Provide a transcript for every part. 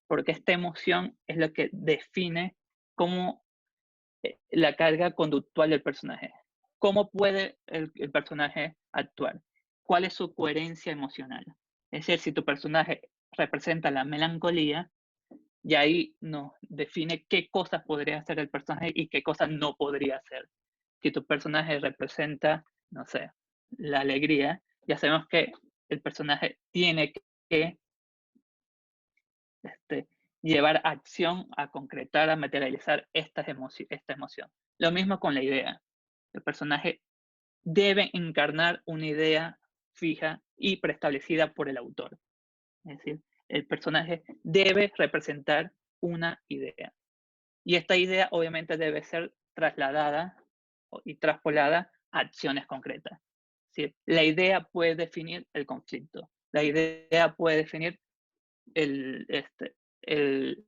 porque esta emoción es lo que define cómo la carga conductual del personaje. ¿Cómo puede el personaje actuar? ¿Cuál es su coherencia emocional? Es decir, si tu personaje representa la melancolía, y ahí nos define qué cosas podría hacer el personaje y qué cosas no podría hacer. Si tu personaje representa, no sé, la alegría, ya sabemos que el personaje tiene que este, llevar acción a concretar, a materializar esta emoción. Lo mismo con la idea. El personaje debe encarnar una idea fija y preestablecida por el autor. Es decir, el personaje debe representar una idea. Y esta idea obviamente debe ser trasladada y traspolada a acciones concretas. Es decir, la idea puede definir el conflicto. La idea puede definir el, este, el,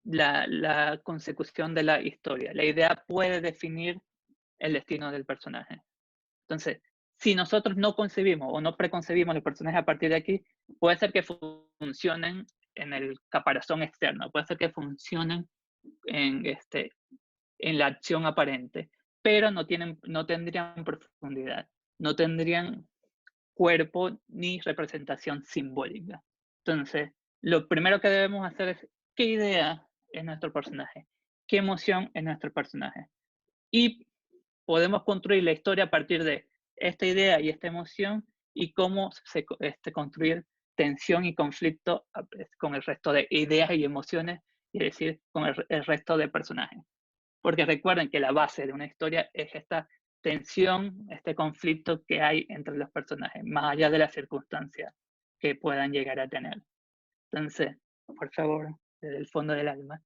la consecución de la historia. La idea puede definir el destino del personaje. Entonces, si nosotros no concebimos o no preconcebimos los personajes a partir de aquí, puede ser que funcionen en el caparazón externo, puede ser que funcionen en, en la acción aparente, pero no tendrían profundidad, no tendrían cuerpo ni representación simbólica. Entonces, lo primero que debemos hacer es qué idea es nuestro personaje, qué emoción es nuestro personaje. Y podemos construir la historia a partir de esta idea y esta emoción y cómo construir tensión y conflicto con el resto de ideas y emociones, es decir, con el resto de personajes. Porque recuerden que la base de una historia es esta tensión, este conflicto que hay entre los personajes, más allá de las circunstancias que puedan llegar a tener. Entonces, por favor, desde el fondo del alma,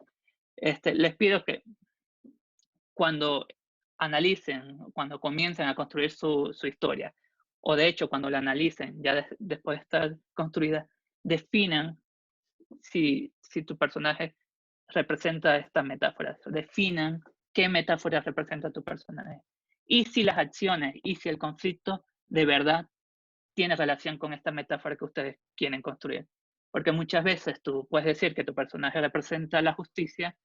les pido que cuando analicen, cuando comiencen a construir su historia, o de hecho cuando la analicen ya después de estar construida, definan si tu personaje representa estas metáforas, definan qué metáforas representa tu personaje. Y si las acciones y si el conflicto de verdad tiene relación con esta metáfora que ustedes quieren construir. Porque muchas veces tú puedes decir que tu personaje representa la justicia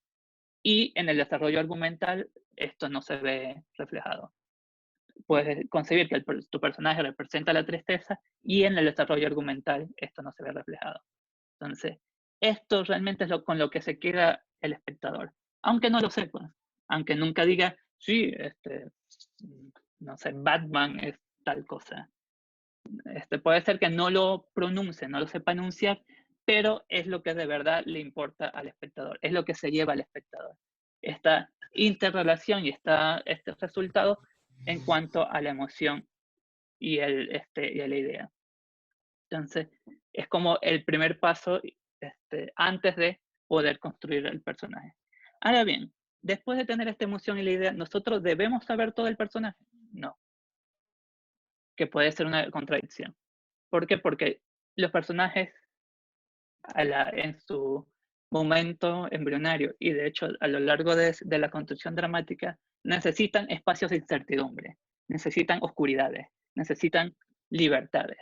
y en el desarrollo argumental esto no se ve reflejado. Puedes concebir que tu personaje representa la tristeza y en el desarrollo argumental esto no se ve reflejado. Entonces, esto realmente es con lo que se queda el espectador, aunque no lo sepa, aunque nunca diga, sí, no sé, Batman es tal cosa. Puede ser que no lo pronuncie, no lo sepa enunciar, pero es lo que de verdad le importa al espectador, es lo que se lleva al espectador. Esta interrelación y este resultado en cuanto a la emoción y a la idea. Entonces, es como el primer paso antes de poder construir el personaje. Ahora bien, después de tener esta emoción y la idea, ¿nosotros debemos saber todo el personaje? No, que puede ser una contradicción. ¿Por qué? Porque los personajes en su momento embrionario y de hecho a lo largo de la construcción dramática necesitan espacios de incertidumbre, necesitan oscuridades, necesitan libertades.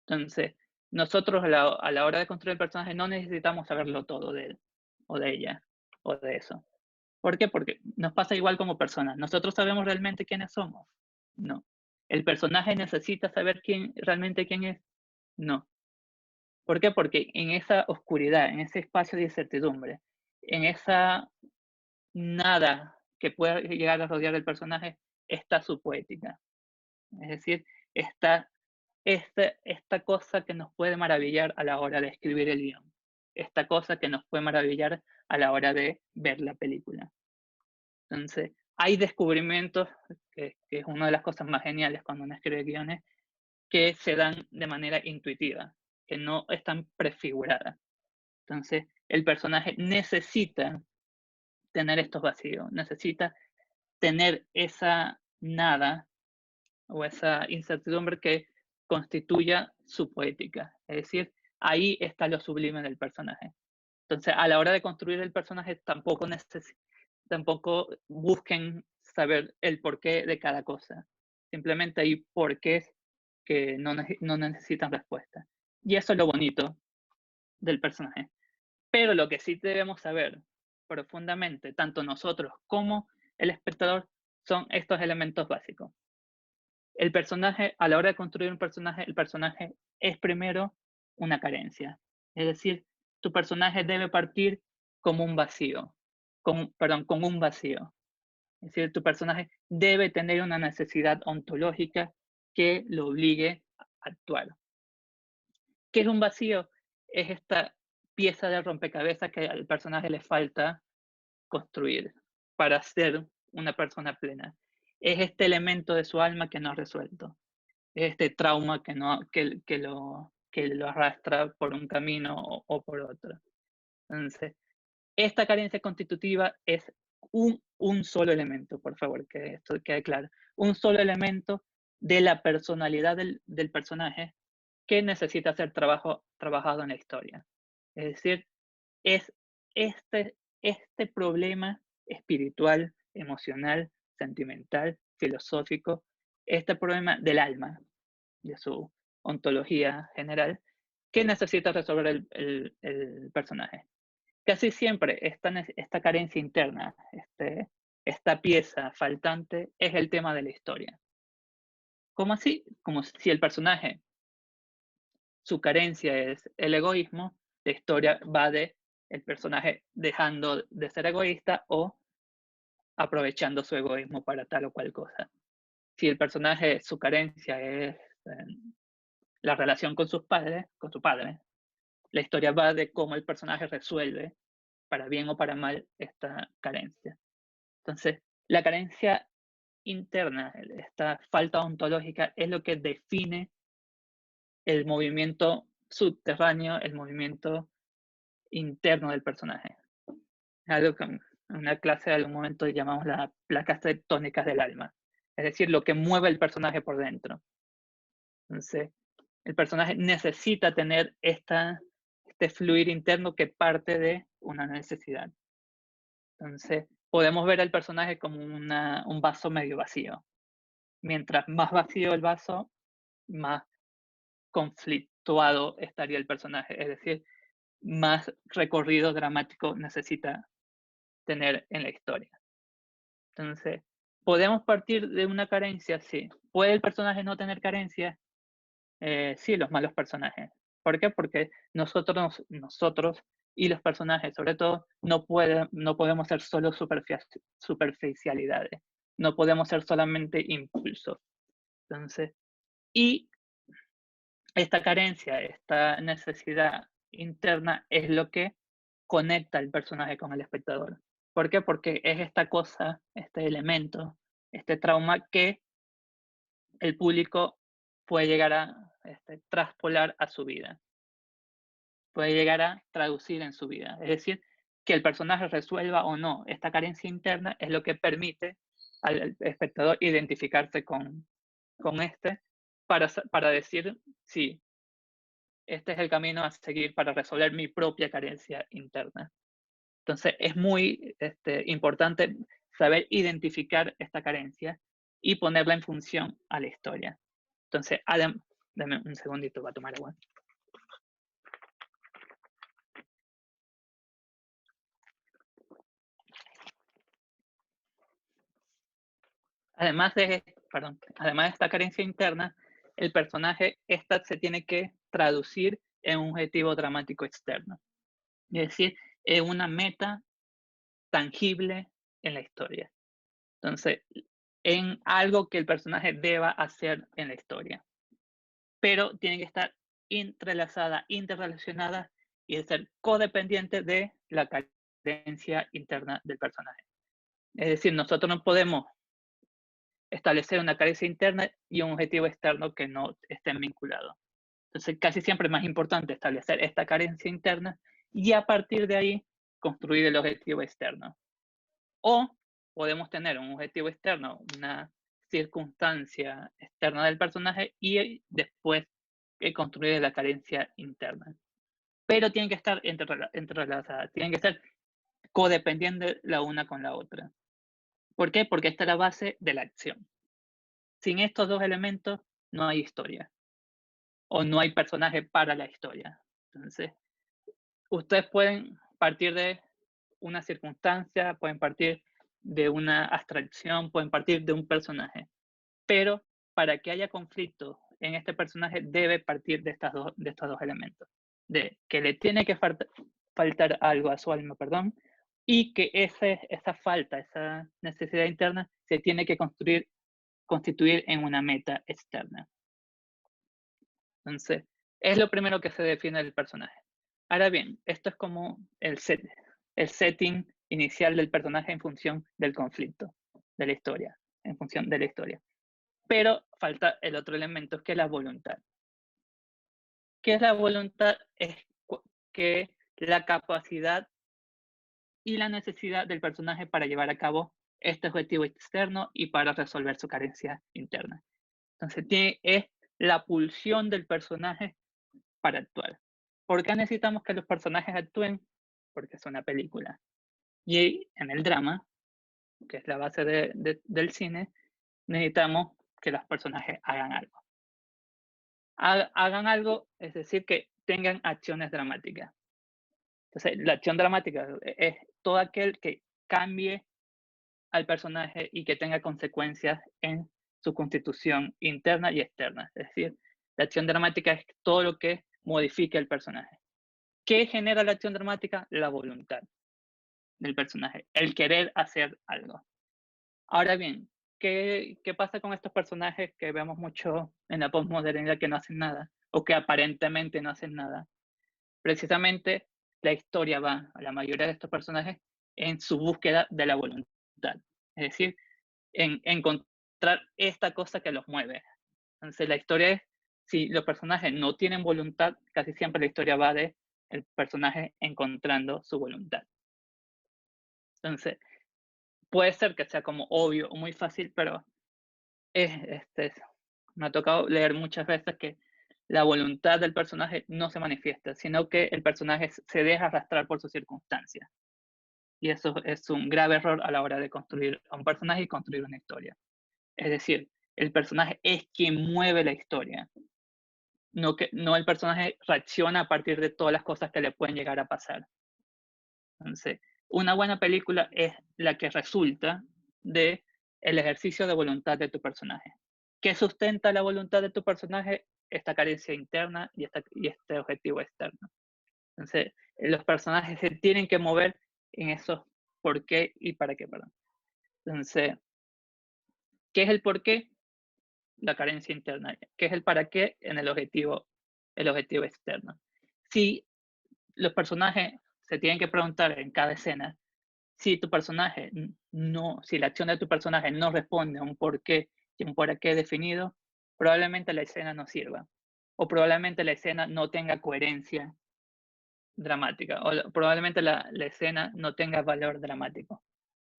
Entonces, nosotros a la hora de construir el personaje no necesitamos saberlo todo de él o de ella o de eso. ¿Por qué? Porque nos pasa igual como personas. ¿Nosotros sabemos realmente quiénes somos? No. ¿El personaje necesita saber realmente quién es? No. ¿Por qué? Porque en esa oscuridad, en ese espacio de incertidumbre, en esa nada que pueda llegar a rodear el personaje, está su poética. Es decir, está esta cosa que nos puede maravillar a la hora de escribir el guión. Esta cosa que nos puede maravillar a la hora de ver la película. Entonces, hay descubrimientos, que es una de las cosas más geniales cuando uno escribe guiones, que se dan de manera intuitiva, que no están prefiguradas. Entonces, el personaje necesita tener estos vacíos, necesita tener esa nada o esa incertidumbre que constituya su poética. Es decir, ahí está lo sublime del personaje. Entonces, a la hora de construir el personaje, tampoco busquen saber el porqué de cada cosa. Simplemente hay porqués que no necesitan respuesta. Y eso es lo bonito del personaje. Pero lo que sí debemos saber profundamente, tanto nosotros como el espectador, son estos elementos básicos. El personaje, a la hora de construir un personaje, el personaje es primero una carencia. Es decir, tu personaje debe partir como un vacío, con un vacío. Es decir, tu personaje debe tener una necesidad ontológica que lo obligue a actuar. ¿Qué es un vacío? Es esta pieza de rompecabezas que al personaje le falta construir para ser una persona plena. Es este elemento de su alma que no ha resuelto. Es este trauma que lo arrastra por un camino o por otro. Entonces, esta carencia constitutiva es un solo elemento, por favor, que esto quede claro. Un solo elemento de la personalidad del personaje que necesita ser trabajado en la historia. Es decir, es este problema espiritual, emocional, sentimental, filosófico, este problema del alma, de su ontología general, que necesita resolver el personaje. Casi siempre esta carencia interna, esta pieza faltante, es el tema de la historia. ¿Cómo así? Como si el personaje, su carencia es el egoísmo, la historia va de el personaje dejando de ser egoísta o aprovechando su egoísmo para tal o cual cosa. Si el personaje, su carencia es la relación con sus padres, con su padre, la historia va de cómo el personaje resuelve, para bien o para mal, esta carencia. Entonces, la carencia interna, esta falta ontológica, es lo que define el movimiento subterráneo, el movimiento interno del personaje. Algo que en una clase de algún momento llamamos las placas tectónicas del alma. Es decir, lo que mueve el personaje por dentro. Entonces, el personaje necesita tener este fluir interno que parte de una necesidad. Entonces, podemos ver al personaje como un vaso medio vacío. Mientras más vacío el vaso, más conflictuado estaría el personaje. Es decir, más recorrido dramático necesita tener en la historia. Entonces, ¿podemos partir de una carencia? Sí. ¿Puede el personaje no tener carencia? Sí, los malos personajes. ¿Por qué? Porque nosotros y los personajes, sobre todo, no podemos ser solo superficialidades. No podemos ser solamente impulsos. Entonces, y esta carencia, esta necesidad interna es lo que conecta al personaje con el espectador. ¿Por qué? Porque es esta cosa, este elemento, este trauma que el público puede llegar a traspolar a su vida, puede llegar a traducir en su vida. Es decir, que el personaje resuelva o no esta carencia interna es lo que permite al espectador identificarse con para decir, sí, este es el camino a seguir para resolver mi propia carencia interna. Entonces, es muy importante saber identificar esta carencia y ponerla en función a la historia. Entonces, dame un segundito para tomar agua. Además de esta carencia interna, el personaje se tiene que traducir en un objetivo dramático externo. Es decir, en una meta tangible en la historia. Entonces, en algo que el personaje deba hacer en la historia. Pero tiene que estar entrelazada, interrelacionada y ser codependiente de la carencia interna del personaje. Es decir, nosotros no podemos establecer una carencia interna y un objetivo externo que no estén vinculados. Entonces, casi siempre es más importante establecer esta carencia interna y a partir de ahí construir el objetivo externo. O podemos tener un objetivo externo, una circunstancia externa del personaje y después construir la carencia interna. Pero tienen que estar entrelazadas, tienen que ser codependientes la una con la otra. ¿Por qué? Porque esta es la base de la acción. Sin estos dos elementos no hay historia o no hay personaje para la historia. Entonces, ustedes pueden partir de una circunstancia, pueden partir de una abstracción, pueden partir de un personaje. Pero para que haya conflicto en este personaje debe partir de estos dos elementos. De que le tiene que faltar algo a su alma, perdón, y que esa falta, esa necesidad interna se tiene que constituir en una meta externa. Entonces, es lo primero que se define del personaje. Ahora bien, esto es como el setting inicial del personaje en función del conflicto, de la historia, en función de la historia. Pero falta el otro elemento, que es la voluntad. ¿Qué es la voluntad? Es que la capacidad y la necesidad del personaje para llevar a cabo este objetivo externo y para resolver su carencia interna. Entonces, es la pulsión del personaje para actuar. ¿Por qué necesitamos que los personajes actúen? Porque es una película. Y en el drama, que es la base del cine, necesitamos que los personajes hagan algo. Hagan algo, es decir, que tengan acciones dramáticas. Entonces, la acción dramática es todo aquel que cambie al personaje y que tenga consecuencias en su constitución interna y externa. Es decir, la acción dramática es todo lo que modifique el personaje. ¿Qué genera la acción dramática? La voluntad del personaje, el querer hacer algo. Ahora bien, ¿qué pasa con estos personajes que vemos mucho en la postmodernidad que no hacen nada o que aparentemente no hacen nada? Precisamente la historia va a la mayoría de estos personajes en su búsqueda de la voluntad, es decir, en encontrar esta cosa que los mueve. Entonces la historia es, si los personajes no tienen voluntad, casi siempre la historia va de el personaje encontrando su voluntad. Entonces, puede ser que sea como obvio o muy fácil, pero me ha tocado leer muchas veces que la voluntad del personaje no se manifiesta, sino que el personaje se deja arrastrar por sus circunstancias. Y eso es un grave error a la hora de construir a un personaje y construir una historia. Es decir, el personaje es quien mueve la historia, no el personaje reacciona a partir de todas las cosas que le pueden llegar a pasar. Entonces, una buena película es la que resulta de el ejercicio de voluntad de tu personaje. ¿Qué sustenta la voluntad de tu personaje? Esta carencia interna y este objetivo externo. Entonces, los personajes se tienen que mover en esos por qué y para qué, perdón. Entonces, ¿qué es el por qué? La carencia interna. ¿Qué es el para qué? En el objetivo externo. Si los personajes se tienen que preguntar en cada escena, si tu personaje si la acción de tu personaje no responde a un por qué y un para qué definido, probablemente la escena no sirva. O probablemente la escena no tenga coherencia dramática. O probablemente la escena no tenga valor dramático,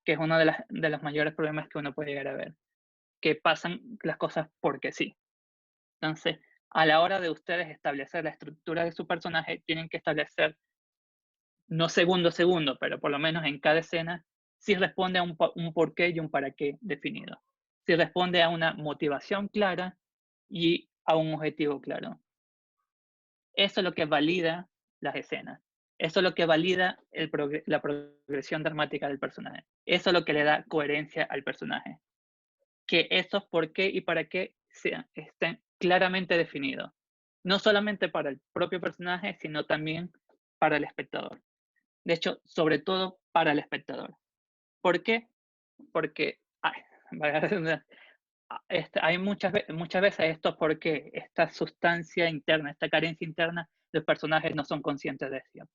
que es uno de los mayores problemas que uno puede llegar a ver. Que pasan las cosas porque sí. Entonces, a la hora de ustedes establecer la estructura de su personaje, tienen que establecer, no segundo a segundo, pero por lo menos en cada escena, si responde a un por qué y un para qué definido. Si responde a una motivación clara y a un objetivo claro. Eso es lo que valida las escenas. Eso es lo que valida la progresión dramática del personaje. Eso es lo que le da coherencia al personaje. Que esos por qué y para qué estén claramente definidos. No solamente para el propio personaje, sino también para el espectador. De hecho, sobre todo para el espectador. ¿Por qué? Porque hay muchas veces esto porque esta sustancia interna, esta carencia interna, los personajes no son conscientes de ello.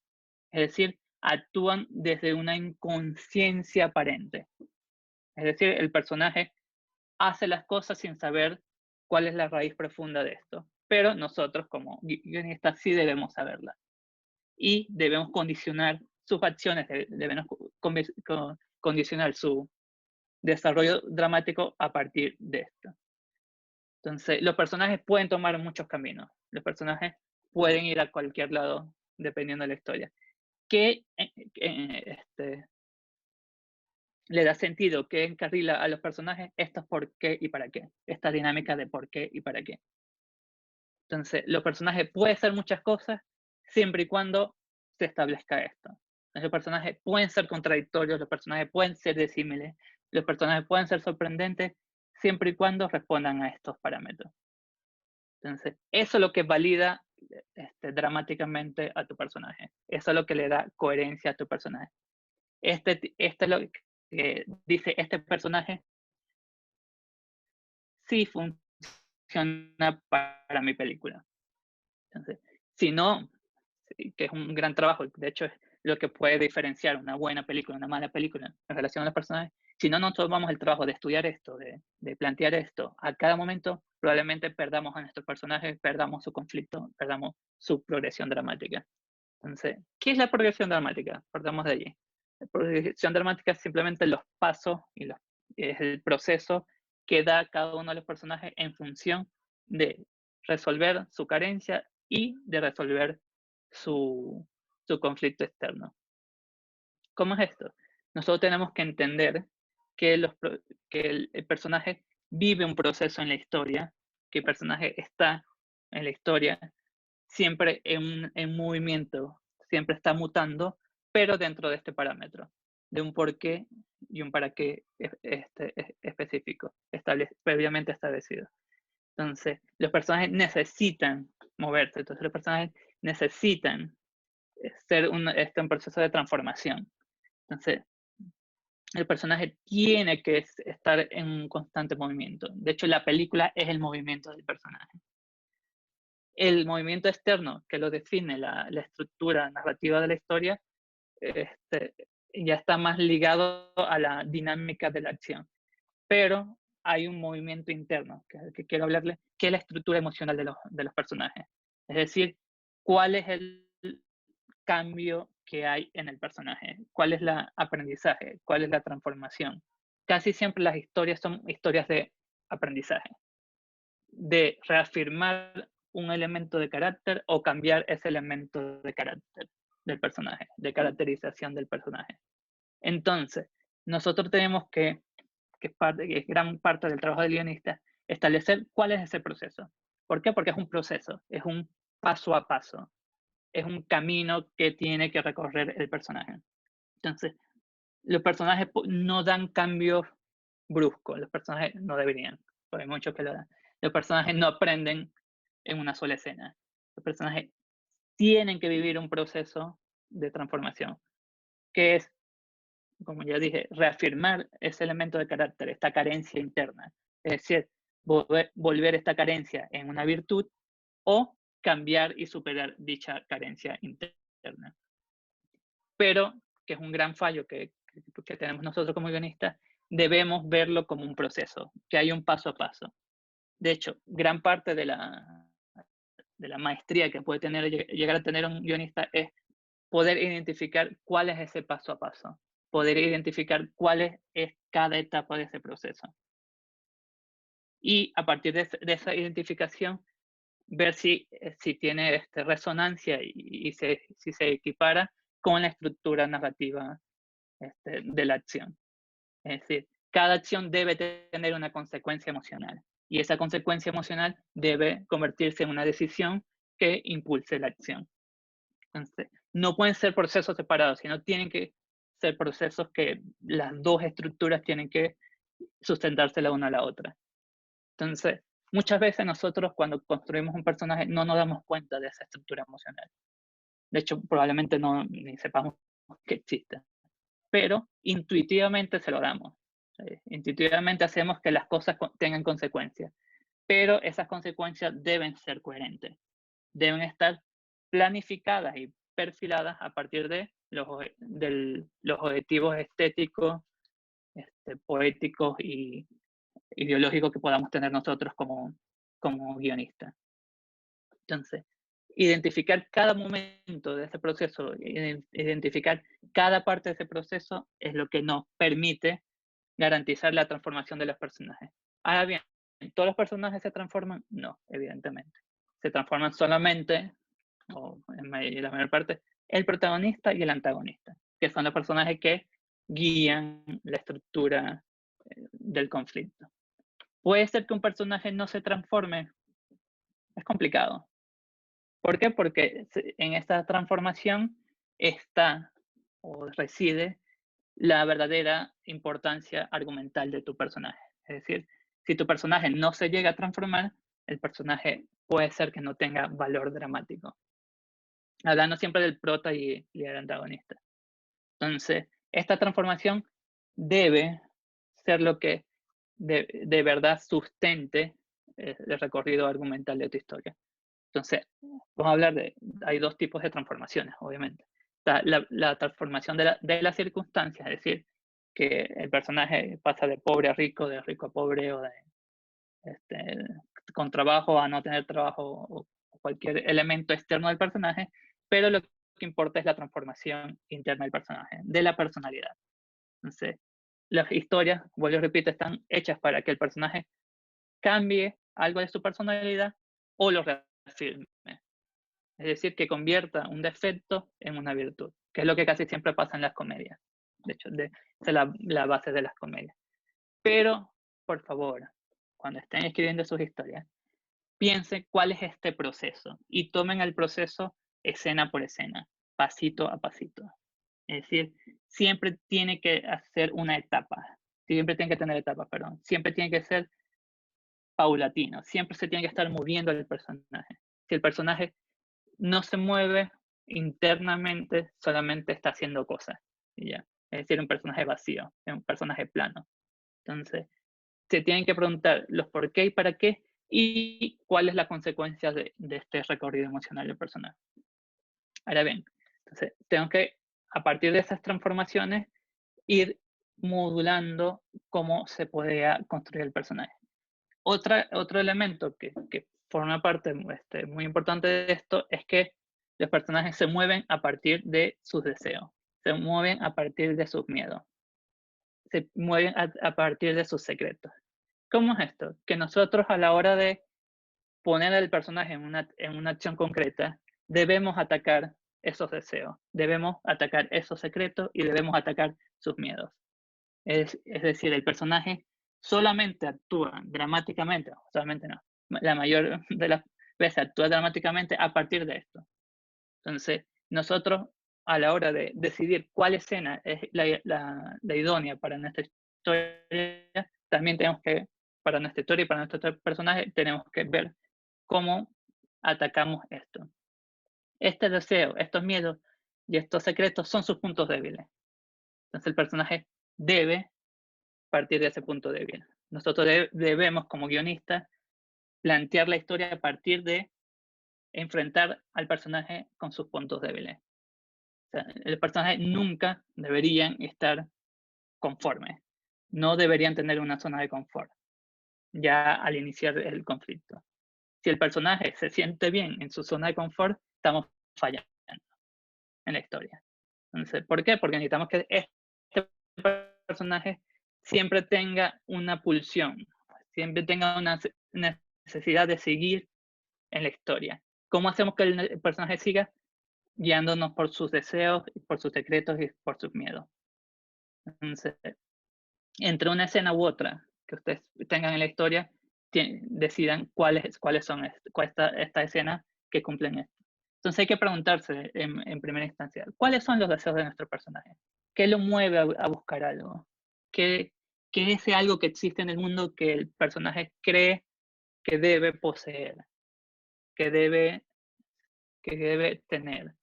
Es decir, actúan desde una inconsciencia aparente. Es decir, el personaje hace las cosas sin saber cuál es la raíz profunda de esto. Pero nosotros como guionistas sí debemos saberla. Y debemos condicionar sus acciones, debemos condicionar su desarrollo dramático a partir de esto. Entonces, los personajes pueden tomar muchos caminos. Los personajes pueden ir a cualquier lado dependiendo de la historia. ¿Qué le da sentido, que encarrila a los personajes estos por qué y para qué? Esta dinámica de por qué y para qué. Entonces, los personajes pueden ser muchas cosas siempre y cuando se establezca esto. Los personajes pueden ser contradictorios, los personajes pueden ser disímiles, los personajes pueden ser sorprendentes, siempre y cuando respondan a estos parámetros. Entonces, eso es lo que valida dramáticamente a tu personaje. Eso es lo que le da coherencia a tu personaje. Este es lo que dice, este personaje sí funciona para mi película. Entonces, si no, sí, que es un gran trabajo, de hecho es lo que puede diferenciar una buena película, una mala película en relación a los personajes. Si no nos tomamos el trabajo de estudiar esto, de plantear esto a cada momento, probablemente perdamos a nuestros personajes, perdamos su conflicto, perdamos su progresión dramática. Entonces, ¿qué es la progresión dramática? Partamos de allí. La progresión dramática es simplemente los pasos y es el proceso que da cada uno de los personajes en función de resolver su carencia y de resolver su, su conflicto externo. ¿Cómo es esto? Nosotros tenemos que entender que, que el personaje vive un proceso en la historia, que el personaje está en la historia siempre en movimiento, siempre está mutando, pero dentro de este parámetro, de un porqué y un para qué específico, previamente establecido. Entonces, los personajes necesitan moverse, entonces los personajes necesitan ser un proceso de transformación. Entonces, el personaje tiene que estar en un constante movimiento. De hecho, la película es el movimiento del personaje. El movimiento externo que lo define la estructura narrativa de la historia ya está más ligado a la dinámica de la acción. Pero hay un movimiento interno que quiero hablarle, que es la estructura emocional de los personajes. Es decir, cuál es el cambio que hay en el personaje, cuál es el aprendizaje, cuál es la transformación. Casi siempre las historias son historias de aprendizaje, de reafirmar un elemento de carácter o cambiar ese elemento de carácter del personaje, de caracterización del personaje. Entonces, nosotros tenemos que es gran parte del trabajo del guionista, establecer cuál es ese proceso. ¿Por qué? Porque es un proceso, es un paso a paso, es un camino que tiene que recorrer el personaje. Entonces, los personajes no dan cambios bruscos, los personajes no deberían, porque hay muchos que lo dan. Los personajes no aprenden en una sola escena. Los personajes tienen que vivir un proceso de transformación, que es, como ya dije, reafirmar ese elemento de carácter, esta carencia interna. Es decir, volver esta carencia en una virtud o cambiar y superar dicha carencia interna. Pero, que es un gran fallo que tenemos nosotros como guionistas, debemos verlo como un proceso, que hay un paso a paso. De hecho, gran parte de la maestría que puede llegar a tener un guionista es poder identificar cuál es ese paso a paso, poder identificar cuál es cada etapa de ese proceso. Y a partir de esa identificación, ver si tiene resonancia y si se equipara con la estructura narrativa de la acción. Es decir, cada acción debe tener una consecuencia emocional y esa consecuencia emocional debe convertirse en una decisión que impulse la acción. Entonces, no pueden ser procesos separados, sino tienen que ser procesos que las dos estructuras tienen que sustentarse la una a la otra. Entonces, muchas veces nosotros cuando construimos un personaje no nos damos cuenta de esa estructura emocional. De hecho, probablemente ni sepamos que existe, pero intuitivamente se lo damos. Intuitivamente hacemos que las cosas tengan consecuencias, pero esas consecuencias deben ser coherentes, deben estar planificadas y perfiladas a partir de los objetivos estéticos, poéticos y ideológicos que podamos tener nosotros como guionistas. Entonces, identificar cada momento de ese proceso, identificar cada parte de ese proceso es lo que nos permite garantizar la transformación de los personajes. Ahora bien, ¿todos los personajes se transforman? No, evidentemente. Se transforman solamente, o en la mayor parte, el protagonista y el antagonista, que son los personajes que guían la estructura del conflicto. ¿Puede ser que un personaje no se transforme? Es complicado. ¿Por qué? Porque en esta transformación está o reside la verdadera importancia argumental de tu personaje. Es decir, si tu personaje no se llega a transformar, el personaje puede ser que no tenga valor dramático. Hablando siempre del prota y el antagonista. Entonces, esta transformación debe ser lo que de verdad sustente el recorrido argumental de tu historia. Entonces, vamos a hablar hay dos tipos de transformaciones, obviamente. Está la transformación de las circunstancias, es decir, que el personaje pasa de pobre a rico, de rico a pobre, o de este, con trabajo a no tener trabajo, o cualquier elemento externo del personaje, pero lo que importa es la transformación interna del personaje, de la personalidad. Entonces, las historias, vuelvo y repito, están hechas para que el personaje cambie algo de su personalidad o lo reafirme. Es decir, que convierta un defecto en una virtud, que es lo que casi siempre pasa en las comedias. De hecho, esa es la base de las comedias. Pero, por favor, cuando estén escribiendo sus historias, piensen cuál es este proceso y tomen el proceso escena por escena, pasito a pasito. Es decir, siempre tiene que hacer una etapa, siempre tiene que tener etapas, perdón, siempre tiene que ser paulatino, siempre se tiene que estar moviendo el personaje. Si el personaje no se mueve internamente, solamente está haciendo cosas. Y ya. Es decir, un personaje vacío, un personaje plano. Entonces, se tienen que preguntar los por qué y para qué y cuál es la consecuencia de este recorrido emocional del personaje. Ahora bien, entonces, tengo que, a partir de esas transformaciones, ir modulando cómo se puede construir el personaje. Otro elemento que forma parte muy importante de esto es que los personajes se mueven a partir de sus deseos, se mueven a partir de sus miedos, se mueven a partir de sus secretos. ¿Cómo es esto? Que nosotros a la hora de poner al personaje en una acción concreta, debemos atacar esos deseos, debemos atacar esos secretos y debemos atacar sus miedos. Es decir, el personaje solamente actúa dramáticamente, solamente no, la mayor de las veces actúa dramáticamente a partir de esto. Entonces, nosotros a la hora de decidir cuál escena es la idónea para nuestra historia, también tenemos que, para nuestra historia y para nuestro personaje, tenemos que ver cómo atacamos esto. Este deseo, estos miedos y estos secretos son sus puntos débiles. Entonces el personaje debe partir de ese punto débil. Nosotros debemos, como guionistas, plantear la historia a partir de enfrentar al personaje con sus puntos débiles. O sea, el personaje nunca deberían estar conformes. No deberían tener una zona de confort ya al iniciar el conflicto. Si el personaje se siente bien en su zona de confort, estamos fallando en la historia. Entonces, ¿por qué? Porque necesitamos que este personaje siempre tenga una pulsión, siempre tenga una necesidad de seguir en la historia. ¿Cómo hacemos que el personaje siga? Guiándonos por sus deseos, por sus secretos y por sus miedos. Entonces, entre una escena u otra que ustedes tengan en la historia, decidan cuáles son esta escena que cumplen esto. Entonces hay que preguntarse en primera instancia, ¿cuáles son los deseos de nuestro personaje? ¿Qué lo mueve a buscar algo? ¿Qué es ese algo que existe en el mundo que el personaje cree que debe poseer, que debe tener?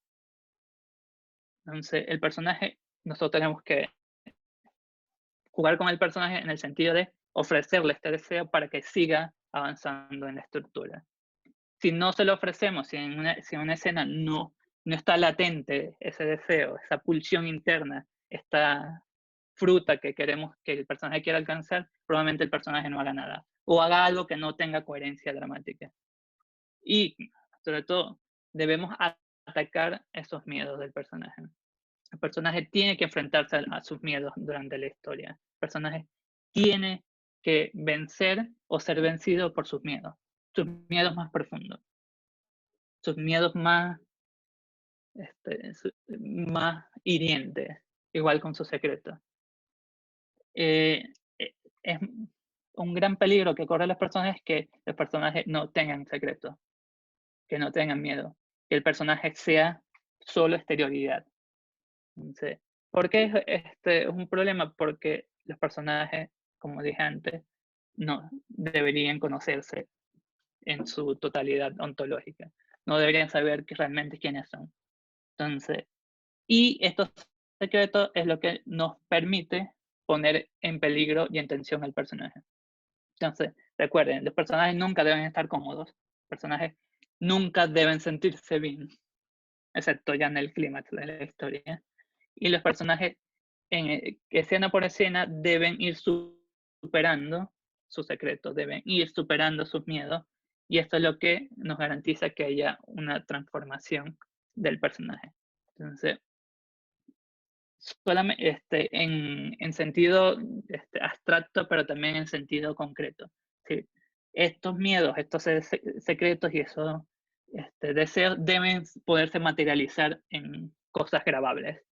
Entonces el personaje, nosotros tenemos que jugar con el personaje en el sentido de ofrecerle este deseo para que siga avanzando en la estructura. Si no se lo ofrecemos, si en una escena no está latente ese deseo, esa pulsión interna, esta fruta que queremos que el personaje quiera alcanzar, probablemente el personaje no haga nada o haga algo que no tenga coherencia dramática. Y sobre todo, debemos atacar esos miedos del personaje. El personaje tiene que enfrentarse a sus miedos durante la historia. El personaje tiene que vencer o ser vencido por sus miedos más profundos, sus miedos más hirientes, igual con sus secretos. Es un gran peligro que corren los personajes que los personajes no tengan secretos, que no tengan miedo, que el personaje sea solo exterioridad. Entonces, ¿Por qué es un problema? Porque los personajes, como dije antes, no deberían conocerse en su totalidad ontológica. No deberían saber realmente quiénes son. Entonces, y estos secretos es lo que nos permite poner en peligro y en tensión al personaje. Entonces, recuerden, los personajes nunca deben estar cómodos. Los personajes nunca deben sentirse bien, excepto ya en el clímax de la historia. Y los personajes, escena por escena, deben ir superando sus secretos, deben ir superando sus miedos. Y esto es lo que nos garantiza que haya una transformación del personaje. Entonces, solamente en sentido abstracto, pero también en sentido concreto. ¿Sí? Estos miedos, estos secretos y esos deseos deben poderse materializar en cosas grabables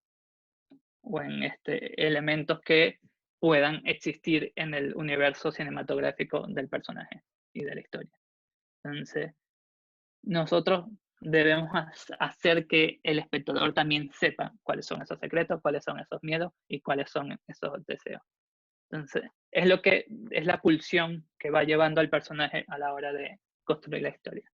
o en elementos que puedan existir en el universo cinematográfico del personaje y de la historia. Entonces, nosotros debemos hacer que el espectador también sepa cuáles son esos secretos, cuáles son esos miedos y cuáles son esos deseos. Entonces, es la pulsión que va llevando al personaje a la hora de construir la historia.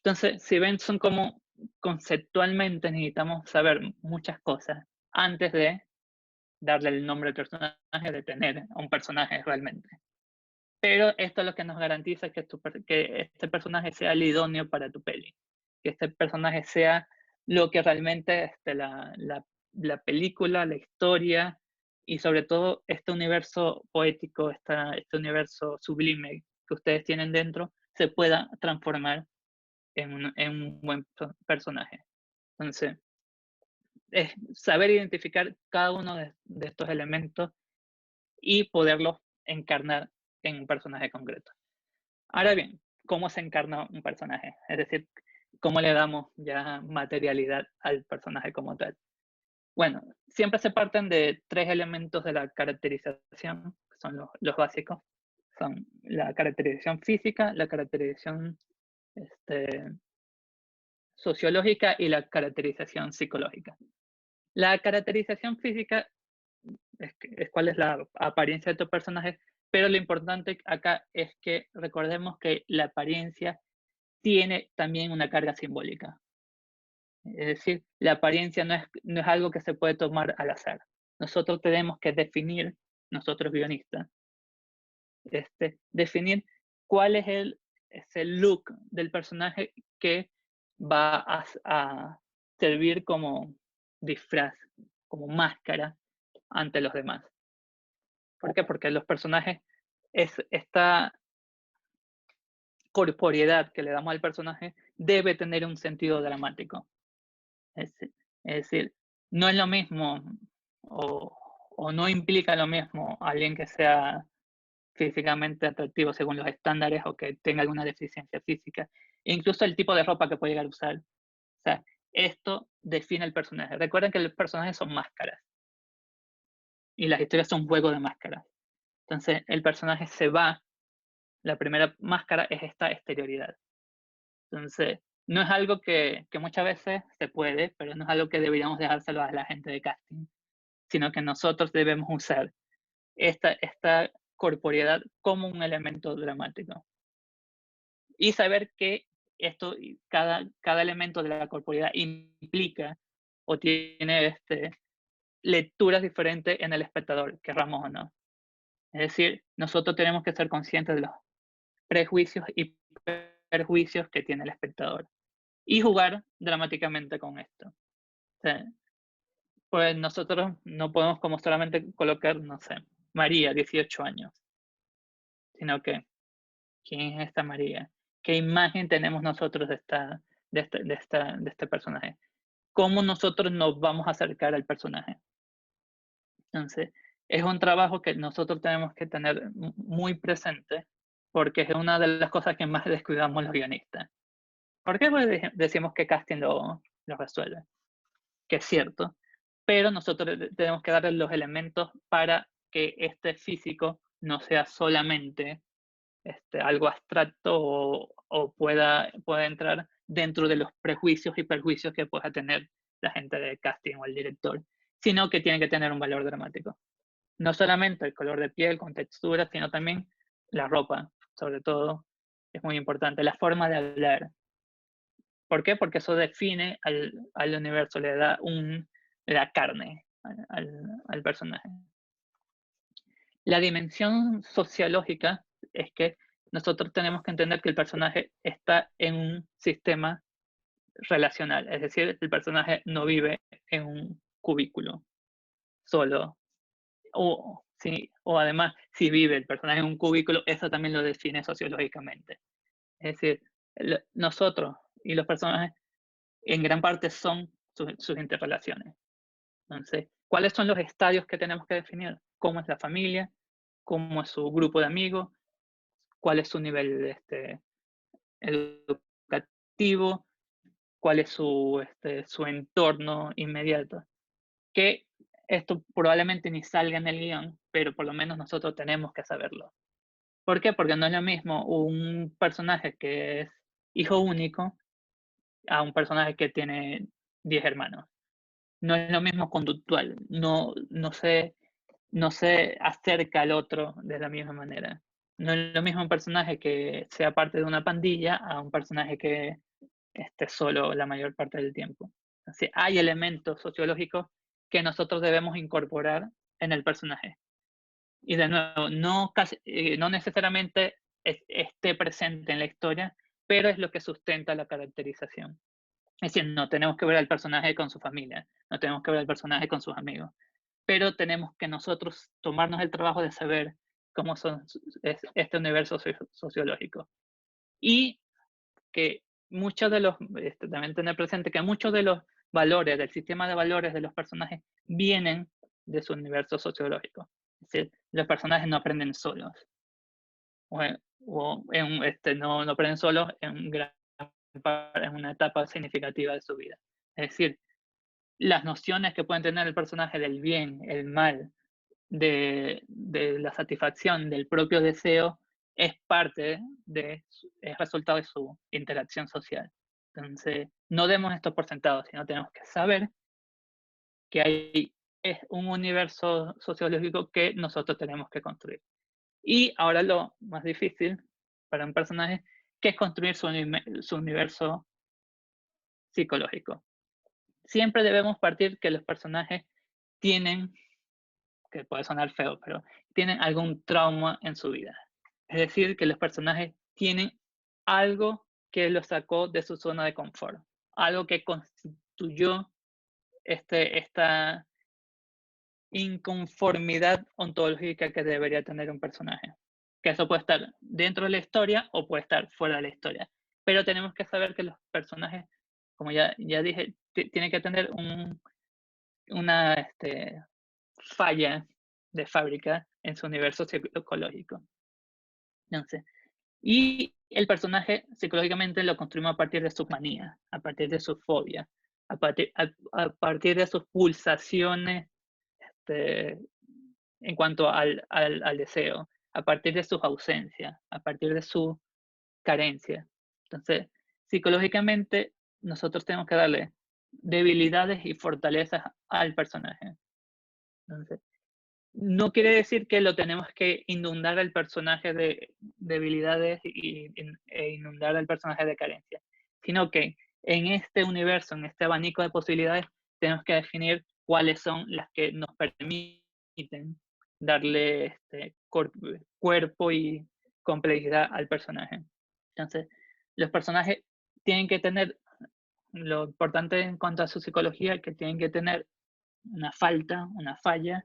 Entonces, si ven, son como conceptualmente necesitamos saber muchas cosas antes de darle el nombre al personaje, de tener a un personaje realmente. Pero esto es lo que nos garantiza que este personaje sea el idóneo para tu peli. Que este personaje sea lo que realmente la película, la historia y sobre todo este universo poético, este universo sublime que ustedes tienen dentro, se pueda transformar en un buen personaje. Entonces, es saber identificar cada uno de estos elementos y poderlos encarnar en un personaje concreto. Ahora bien, ¿cómo se encarna un personaje? Es decir, ¿cómo le damos ya materialidad al personaje como tal? Bueno, siempre se parten de tres elementos de la caracterización, que son los básicos. Son la caracterización física, la caracterización este, sociológica y la caracterización psicológica. La caracterización física es cuál es la apariencia de tu personaje, pero lo importante acá es que recordemos que la apariencia tiene también una carga simbólica. Es decir, la apariencia no es algo que se puede tomar al azar. Nosotros tenemos que definir, nosotros guionistas, definir cuál es el look del personaje que va a servir como disfraz, como máscara ante los demás. ¿Por qué? Porque los personajes esta corporeidad que le damos al personaje debe tener un sentido dramático. Es, es decir, no es lo mismo o no implica lo mismo alguien que sea físicamente atractivo según los estándares o que tenga alguna deficiencia física, e incluso el tipo de ropa que puede llegar a usar. O sea, esto define el personaje. Recuerden que los personajes son máscaras y las historias son un juego de máscaras. Entonces, el personaje se va, la primera máscara es esta exterioridad. Entonces, no es algo que muchas veces se puede, pero no es algo que deberíamos dejárselo a la gente de casting, sino que nosotros debemos usar esta corporeidad como un elemento dramático. Y saber que cada elemento de la corporeidad implica o tiene lecturas diferentes en el espectador, querramos o no. Es decir, nosotros tenemos que ser conscientes de los prejuicios y perjuicios que tiene el espectador y jugar dramáticamente con esto. O sea, pues nosotros no podemos como solamente colocar, no sé, María, 18 años, sino que, ¿quién es esta María? ¿Qué imagen tenemos nosotros de este personaje? ¿Cómo nosotros nos vamos a acercar al personaje? Entonces, es un trabajo que nosotros tenemos que tener muy presente porque es una de las cosas que más descuidamos los guionistas. ¿Por qué? Pues decimos que casting lo resuelve, que es cierto, pero nosotros tenemos que darle los elementos para que este físico no sea solamente algo abstracto o pueda entrar dentro de los prejuicios y perjuicios que pueda tener la gente de casting o el director sino que tiene que tener un valor dramático. No solamente el color de piel con textura, sino también la ropa, sobre todo, es muy importante, la forma de hablar. ¿Por qué? Porque eso define al universo, le da carne al personaje. La dimensión sociológica es que nosotros tenemos que entender que el personaje está en un sistema relacional, es decir, el personaje no vive en un cubículo solo, o además, si vive el personaje en un cubículo, eso también lo define sociológicamente. Es decir, nosotros y los personajes en gran parte son sus interrelaciones. Entonces, ¿cuáles son los estadios que tenemos que definir? ¿Cómo es la familia? ¿Cómo es su grupo de amigos? ¿Cuál es su nivel educativo? ¿Cuál es su entorno inmediato? Que esto probablemente ni salga en el guión, pero por lo menos nosotros tenemos que saberlo. ¿Por qué? Porque no es lo mismo un personaje que es hijo único a un personaje que tiene 10 hermanos. No es lo mismo conductual, no se acerca al otro de la misma manera. No es lo mismo un personaje que sea parte de una pandilla a un personaje que esté solo la mayor parte del tiempo. Así, hay elementos sociológicos que nosotros debemos incorporar en el personaje. Y de nuevo, no necesariamente esté presente en la historia, pero es lo que sustenta la caracterización. Es decir, no tenemos que ver al personaje con su familia, no tenemos que ver al personaje con sus amigos, pero tenemos que nosotros tomarnos el trabajo de saber cómo es este universo sociológico. Y que muchos de los, también tener presente que muchos de los valores, del sistema de valores de los personajes, vienen de su universo sociológico. Es decir, los personajes no aprenden solos, no aprenden solos en una etapa significativa de su vida. Es decir, las nociones que pueden tener el personaje del bien, el mal, de la satisfacción del propio deseo, es es resultado de su interacción social. Entonces, no demos esto por sentado, sino tenemos que saber que es un universo sociológico que nosotros tenemos que construir. Y ahora lo más difícil para un personaje, que es construir su universo psicológico. Siempre debemos partir que los personajes tienen, que puede sonar feo, pero tienen algún trauma en su vida. Es decir, que los personajes tienen algo que los sacó de su zona de confort, algo que constituyó esta inconformidad ontológica que debería tener un personaje. Que eso puede estar dentro de la historia o puede estar fuera de la historia. Pero tenemos que saber que los personajes, como ya dije, tienen que tener una falla de fábrica en su universo psicológico. Entonces, y el personaje psicológicamente lo construimos a partir de sus manías, a partir de sus fobias, a partir de sus pulsaciones este, en cuanto al deseo, a partir de sus ausencias, a partir de su carencia. Entonces, psicológicamente, nosotros tenemos que darle debilidades y fortalezas al personaje. Entonces, no quiere decir que lo tenemos que inundar al personaje de debilidades e inundar al personaje de carencia, sino que en este universo, en este abanico de posibilidades, tenemos que definir cuáles son las que nos permiten darle cuerpo y complejidad al personaje. Entonces, los personajes tienen que tener, lo importante en cuanto a su psicología, que tienen que tener una falta, una falla,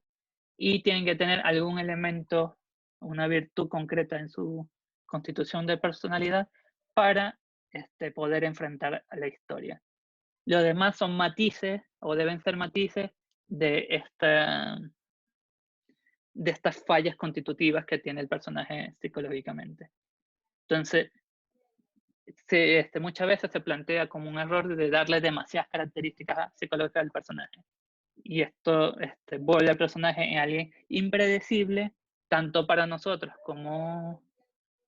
y tienen que tener algún elemento, una virtud concreta en su constitución de personalidad para poder enfrentar a la historia. Lo demás son matices, o deben ser matices, de, esta, de estas fallas constitutivas que tiene el personaje psicológicamente. Entonces, muchas veces se plantea como un error de darle demasiadas características psicológicas al personaje. Y esto vuelve al personaje en alguien impredecible, tanto para nosotros como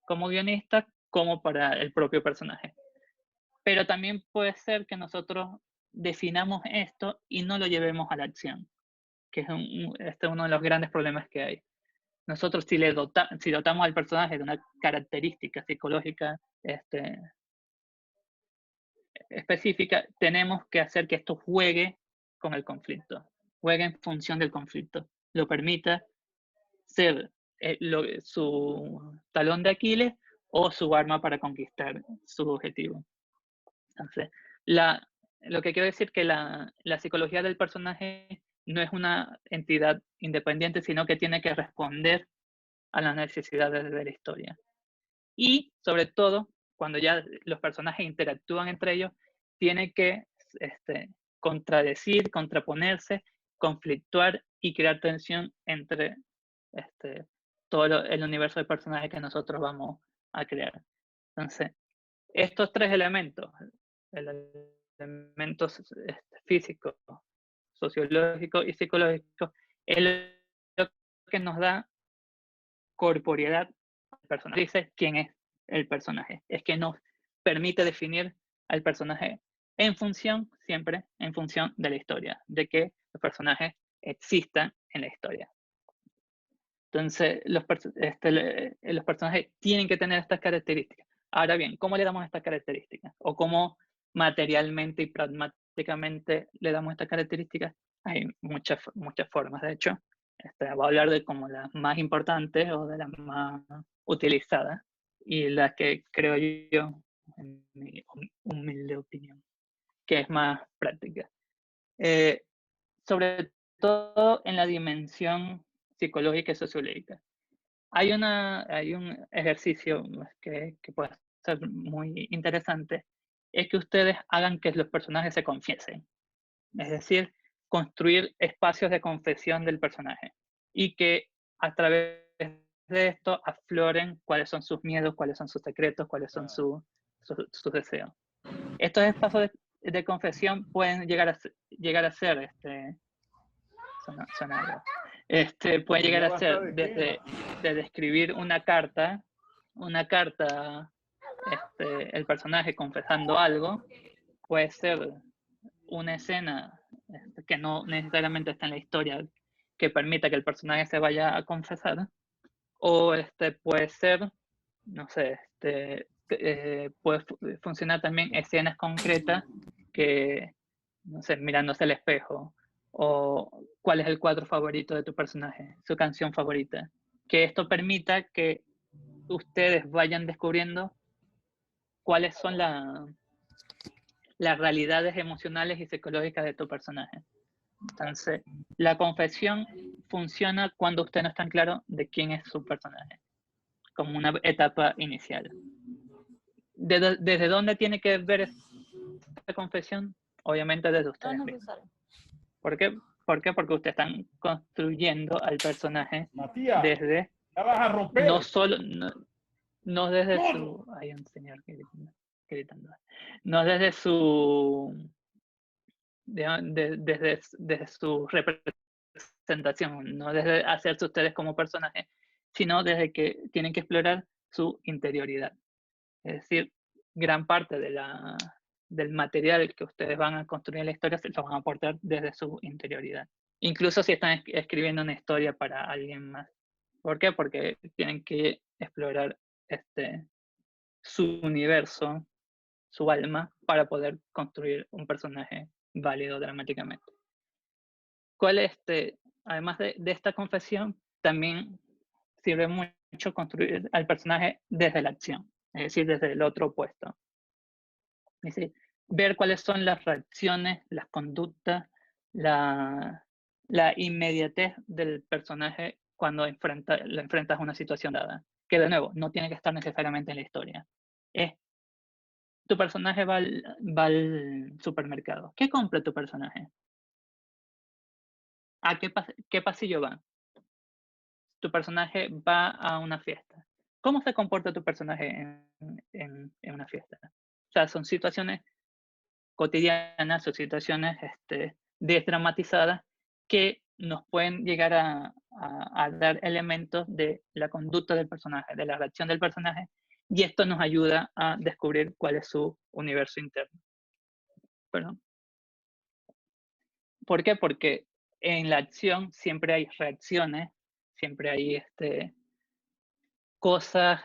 guionistas, como para el propio personaje. Pero también puede ser que nosotros definamos esto y no lo llevemos a la acción. que es este es uno de los grandes problemas que hay. Nosotros si dotamos al personaje de una característica psicológica específica, tenemos que hacer que esto juegue con el conflicto, juegue en función del conflicto, lo permita ser su talón de Aquiles o su arma para conquistar su objetivo. Entonces, lo que quiero decir es que la psicología del personaje no es una entidad independiente, sino que tiene que responder a las necesidades de la historia. Y, sobre todo, cuando ya los personajes interactúan entre ellos, tiene que contradecir, contraponerse, conflictuar y crear tensión entre todo el universo de personajes que nosotros vamos a crear. Entonces, estos tres elementos, el elemento físico, sociológico y psicológico, es lo que nos da corporeidad al personaje. Dice quién es el personaje. Es que nos permite definir al personaje siempre en función de la historia, de que los personajes existan en la historia. Entonces, los personajes tienen que tener estas características. Ahora bien, ¿cómo le damos estas características? ¿O cómo materialmente y pragmáticamente le damos estas características? Hay muchas formas. De hecho, voy a hablar de como las más importantes o de las más utilizadas y las que creo yo, en mi humilde opinión, que es más práctica. Sobre todo en la dimensión psicológica y sociológica. Hay un ejercicio que puede ser muy interesante, es que ustedes hagan que los personajes se confiesen. Es decir, construir espacios de confesión del personaje y que a través de esto afloren cuáles son sus miedos, cuáles son sus secretos, cuáles son sus deseos. Estos espacios de confesión pueden llegar a ser puede llegar a ser desde escribir una carta, el personaje confesando algo, puede ser una escena que no necesariamente está en la historia que permita que el personaje se vaya a confesar, o puede ser, no sé, puede funcionar también escenas concretas que, no sé, mirándose al espejo, o cuál es el cuadro favorito de tu personaje, su canción favorita. Que esto permita que ustedes vayan descubriendo cuáles son las realidades emocionales y psicológicas de tu personaje. Entonces, la confesión funciona cuando usted no está claro de quién es su personaje, como una etapa inicial. ¿Desde dónde tiene que ver esta confesión? Obviamente desde ustedes mismos. ¿Por qué? Porque ustedes están construyendo al personaje Matías, desde la vas a romper. No solo, no desde su... Hay un señor gritando. No desde su... desde su representación, no desde hacerse ustedes como personajes, sino desde que tienen que explorar su interioridad. Es decir, gran parte del material que ustedes van a construir en la historia se lo van a aportar desde su interioridad. Incluso si están escribiendo una historia para alguien más. ¿Por qué? Porque tienen que explorar su universo, su alma, para poder construir un personaje válido dramáticamente. Además de esta confesión, también sirve mucho construir al personaje desde la acción, es decir, desde el otro opuesto. Es decir, ver cuáles son las reacciones, las conductas, la inmediatez del personaje cuando lo enfrentas a una situación dada. Que de nuevo, no tiene que estar necesariamente en la historia. Tu personaje va al supermercado. ¿Qué compra tu personaje? ¿A qué pasillo va? Tu personaje va a una fiesta. ¿Cómo se comporta tu personaje en una fiesta? O sea, son situaciones cotidianas o situaciones desdramatizadas que nos pueden llegar a dar elementos de la conducta del personaje, de la reacción del personaje, y esto nos ayuda a descubrir cuál es su universo interno. Perdón. ¿Por qué? Porque en la acción siempre hay reacciones, siempre hay cosas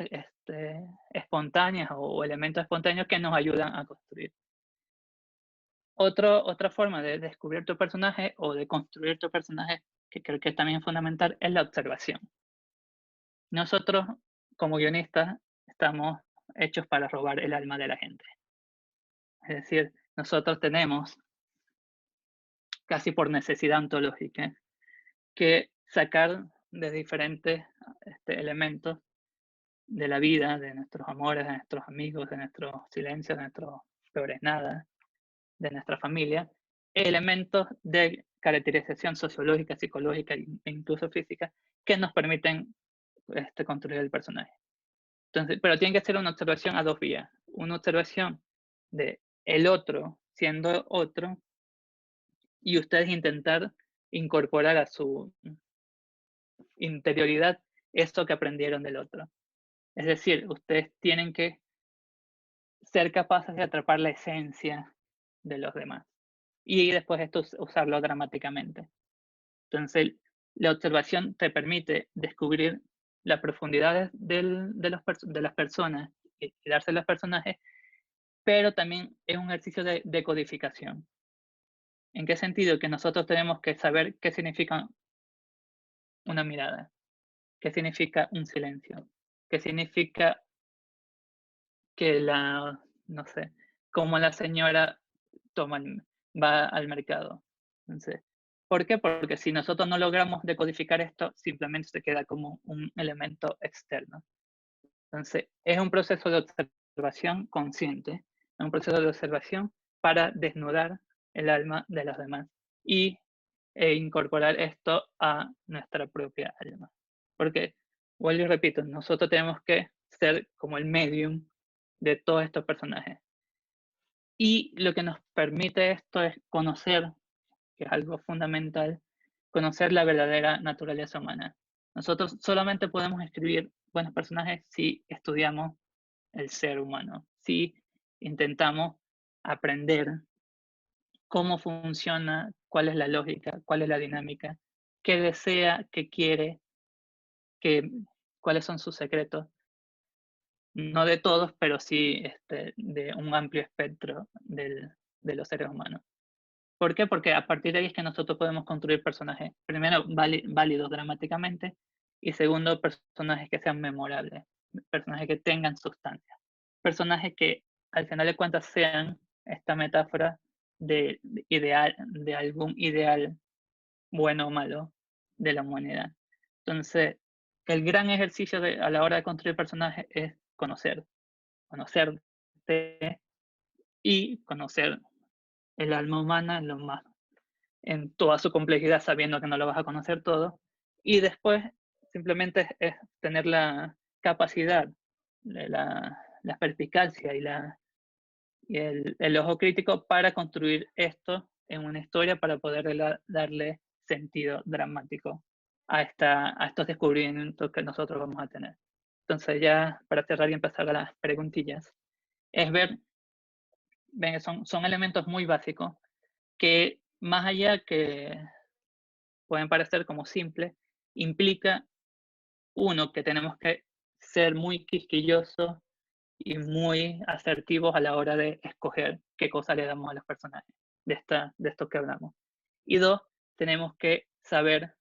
espontáneas o elementos espontáneos que nos ayudan a construir. Otra forma de descubrir tu personaje o de construir tu personaje, que creo que también es fundamental, es la observación. Nosotros, como guionistas, estamos hechos para robar el alma de la gente. Es decir, nosotros tenemos, casi por necesidad ontológica, que sacar de diferentes elementos de la vida, de nuestros amores, de nuestros amigos, de nuestros silencios, de nuestros peores nada, de nuestra familia, elementos de caracterización sociológica, psicológica e incluso física que nos permiten construir el personaje. Entonces, pero tiene que ser una observación a dos vías. Una observación de el otro siendo otro y ustedes intentar incorporar a su interioridad esto que aprendieron del otro. Es decir, ustedes tienen que ser capaces de atrapar la esencia de los demás y después esto usarlo dramáticamente. Entonces, la observación te permite descubrir las profundidades de las personas y darse a los personajes, pero también es un ejercicio de codificación. ¿En qué sentido? Que nosotros tenemos que saber qué significa una mirada, qué significa un silencio, qué significa que no sé, cómo la señora va al mercado. Entonces, ¿por qué? Porque si nosotros no logramos decodificar esto, simplemente se queda como un elemento externo. Entonces, es un proceso de observación consciente, es un proceso de observación para desnudar el alma de los demás y incorporar esto a nuestra propia alma. Porque, vuelvo y repito, nosotros tenemos que ser como el medium de todos estos personajes. Y lo que nos permite esto es conocer, que es algo fundamental, conocer la verdadera naturaleza humana. Nosotros solamente podemos escribir buenos personajes si estudiamos el ser humano, si intentamos aprender cómo funciona, cuál es la lógica, cuál es la dinámica, qué desea, qué quiere, qué, cuáles son sus secretos. No de todos, pero sí de un amplio espectro de los seres humanos. ¿Por qué? Porque a partir de ahí es que nosotros podemos construir personajes, primero, válidos dramáticamente, y segundo, personajes que sean memorables, personajes que tengan sustancia, personajes que al final de cuentas sean esta metáfora de algún ideal bueno o malo de la humanidad. Entonces, el gran ejercicio a la hora de construir personajes es conocerte y conocer el alma humana en toda su complejidad, sabiendo que no lo vas a conocer todo, y después simplemente es tener la capacidad, la perspicacia y el ojo crítico para construir esto en una historia para poder darle sentido dramático a estos descubrimientos que nosotros vamos a tener. Entonces ya para cerrar y empezar a las preguntillas, es ven, son elementos muy básicos que más allá que pueden parecer como simples, implica uno que tenemos que ser muy quisquillosos y muy asertivos a la hora de escoger qué cosa le damos a los personajes de esto que hablamos. Y dos, tenemos que saber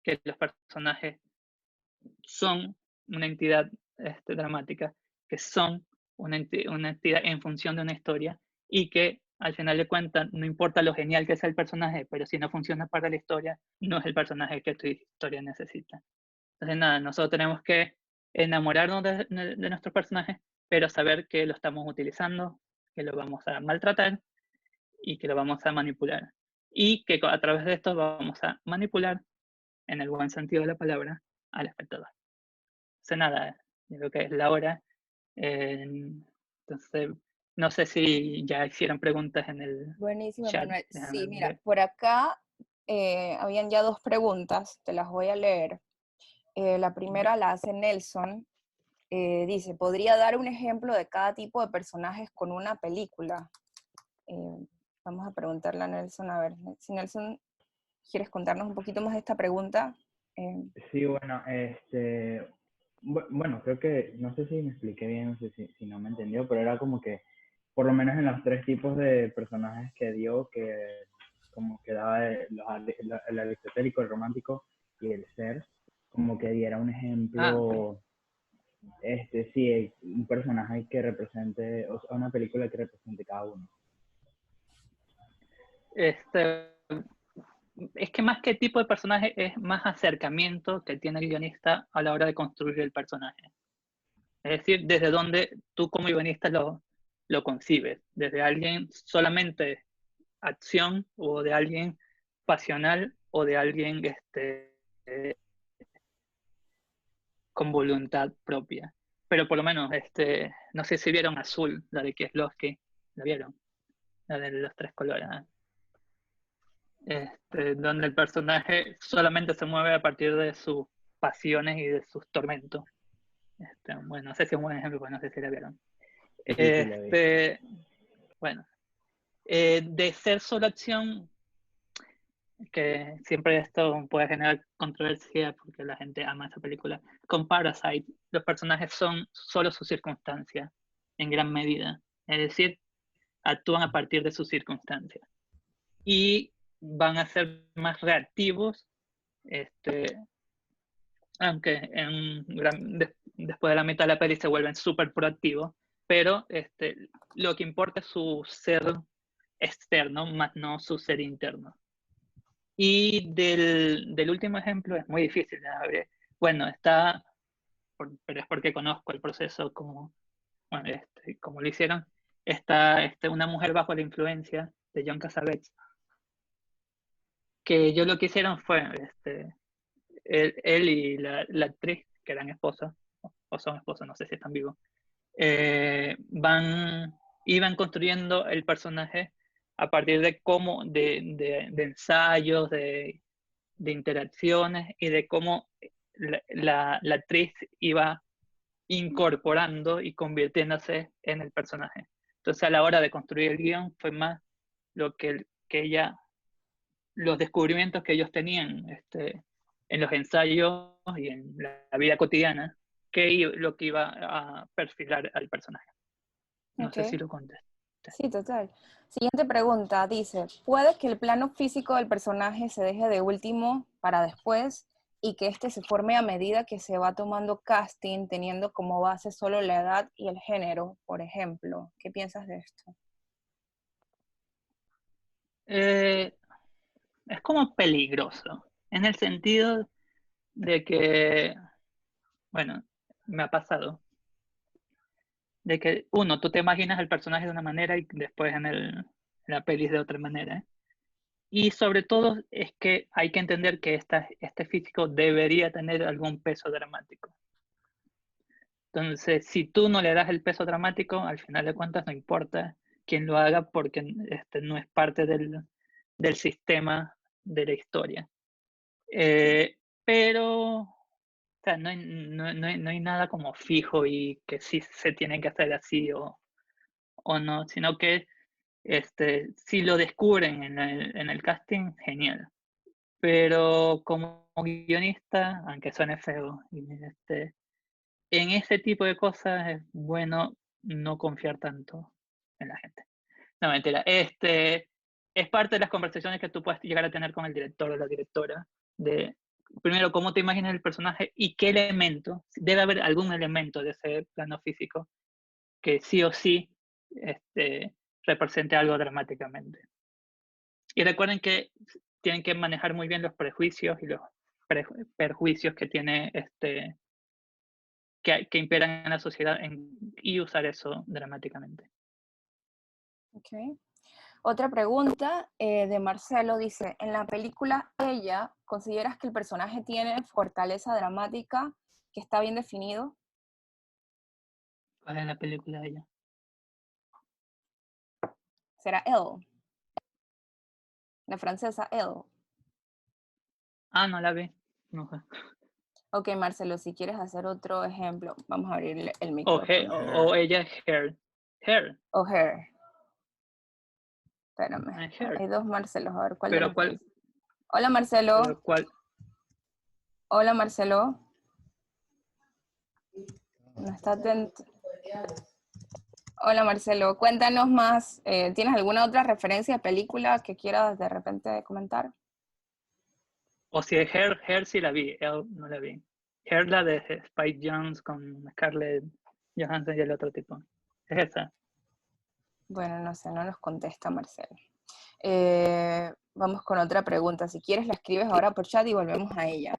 que los personajes son una entidad dramática, que son una entidad en función de una historia y que al final de cuentas no importa lo genial que sea el personaje, pero si no funciona para la historia, no es el personaje que tu historia necesita. Entonces nada, nosotros tenemos que enamorarnos de nuestros personajes, pero saber que lo estamos utilizando, que lo vamos a maltratar y que lo vamos a manipular. Y que a través de esto vamos a manipular, en el buen sentido de la palabra, al espectador. Sé nada de lo que es la hora. Entonces, no sé si ya hicieron preguntas en el Buenísimo, chat. Manuel. Déjame Sí, mira, ver. por acá habían ya dos preguntas, te las voy a leer. La primera la hace Nelson. Dice, ¿podría dar un ejemplo de cada tipo de personajes con una película? Vamos a preguntarle a Nelson, a ver, si Nelson, ¿quieres contarnos un poquito más de esta pregunta? Sí, bueno, bueno, creo que, no sé si me expliqué bien, no sé si no me entendió, pero era como que, por lo menos en los tres tipos de personajes que dio, que como que daba el aristotélico, el romántico y el ser, como que diera un Ah, ok. ejemplo, sí, un personaje que represente, o sea, una película que represente cada uno. Este, es que más que tipo de personaje es más acercamiento que tiene el guionista a la hora de construir el personaje. Es decir, desde donde tú como guionista lo concibes, desde alguien solamente acción o de alguien pasional o de alguien con voluntad propia. Pero por lo menos, no sé si vieron Azul, la de Kieslowski, ¿la vieron? La de los tres colores. ¿Eh? Donde el personaje solamente se mueve a partir de sus pasiones y de sus tormentos. Bueno, no sé si es un buen ejemplo, pues no sé si la vieron. Sí, sí, sí, la vi. Bueno, de ser solo acción, que siempre esto puede generar controversia porque la gente ama esa película. Con Parasite, los personajes son solo sus circunstancias, en gran medida. Es decir, actúan a partir de sus circunstancias. Y van a ser más reactivos, aunque después de la mitad de la peli se vuelven súper proactivos, pero lo que importa es su ser externo, más no su ser interno. Y del último ejemplo es muy difícil de ver. Bueno, pero es porque conozco el proceso bueno, como lo hicieron. Está Una mujer bajo la influencia de John Cassavetes, que ellos lo que hicieron fue, él y la actriz, que eran esposos, o son esposos, no sé si están vivos, eh, van, iban construyendo el personaje a partir de de ensayos, de interacciones y de cómo la actriz iba incorporando y convirtiéndose en el personaje. Entonces, a la hora de construir el guión, fue más que ella, los descubrimientos que ellos tenían en los ensayos y en la vida cotidiana, lo que iba a perfilar al personaje. No sé si Ok, lo contesté. sí, total. Siguiente pregunta, dice, ¿puede que el plano físico del personaje se deje de último para después y que este se forme a medida que se va tomando casting, teniendo como base solo la edad y el género, por ejemplo? ¿Qué piensas de esto? Eh, es como peligroso, en el sentido de que, bueno, me ha pasado, de que uno, tú te imaginas el personaje de una manera y después en la peli de otra manera. ¿Eh? Y sobre todo es que hay que entender que este físico debería tener algún peso dramático. Entonces, si tú no le das el peso dramático, al final de cuentas no importa quién lo haga porque no es parte del sistema de la historia. Pero o sea, no hay nada como fijo y que sí se tiene que hacer así o no, sino que si lo descubren en el casting, genial. Pero como guionista, aunque suene feo, en ese tipo de cosas es bueno no confiar tanto en la gente. No, mentira. Es parte de las conversaciones que tú puedes llegar a tener con el director o la directora. De, primero, cómo te imaginas el personaje y qué elemento. Debe haber algún elemento de ese plano físico que sí o sí represente algo dramáticamente. Y recuerden que tienen que manejar muy bien los prejuicios y los perjuicios que tiene que imperan en la sociedad y usar eso dramáticamente. Ok. Otra pregunta de Marcelo dice, en la película Ella, ¿consideras que el personaje tiene fortaleza dramática, que está bien definido? ¿Cuál es la película de ella? ¿Será Elle? La francesa Elle. Ah, no la vi. No sé. Ok, Marcelo, si quieres hacer otro ejemplo, vamos a abrir el O, micrófono. o ella es Hair. Hair. O Her. Espérame, Her. hay dos Marcelos, a ver cuál de Pero los cuál, dos. Hola Marcelo, pero cuál, hola Marcelo. No está atento. Hola Marcelo, cuéntanos más. ¿Tienes alguna otra referencia de película que quieras de repente comentar? o si es Her sí la vi, Elle no la vi. Her, la de Spike Jonze con Scarlett Johansson y el otro tipo. Es esa. Bueno, no sé, no nos contesta Marcelo. Vamos con otra pregunta. Si quieres la escribes ahora por chat y volvemos a ella.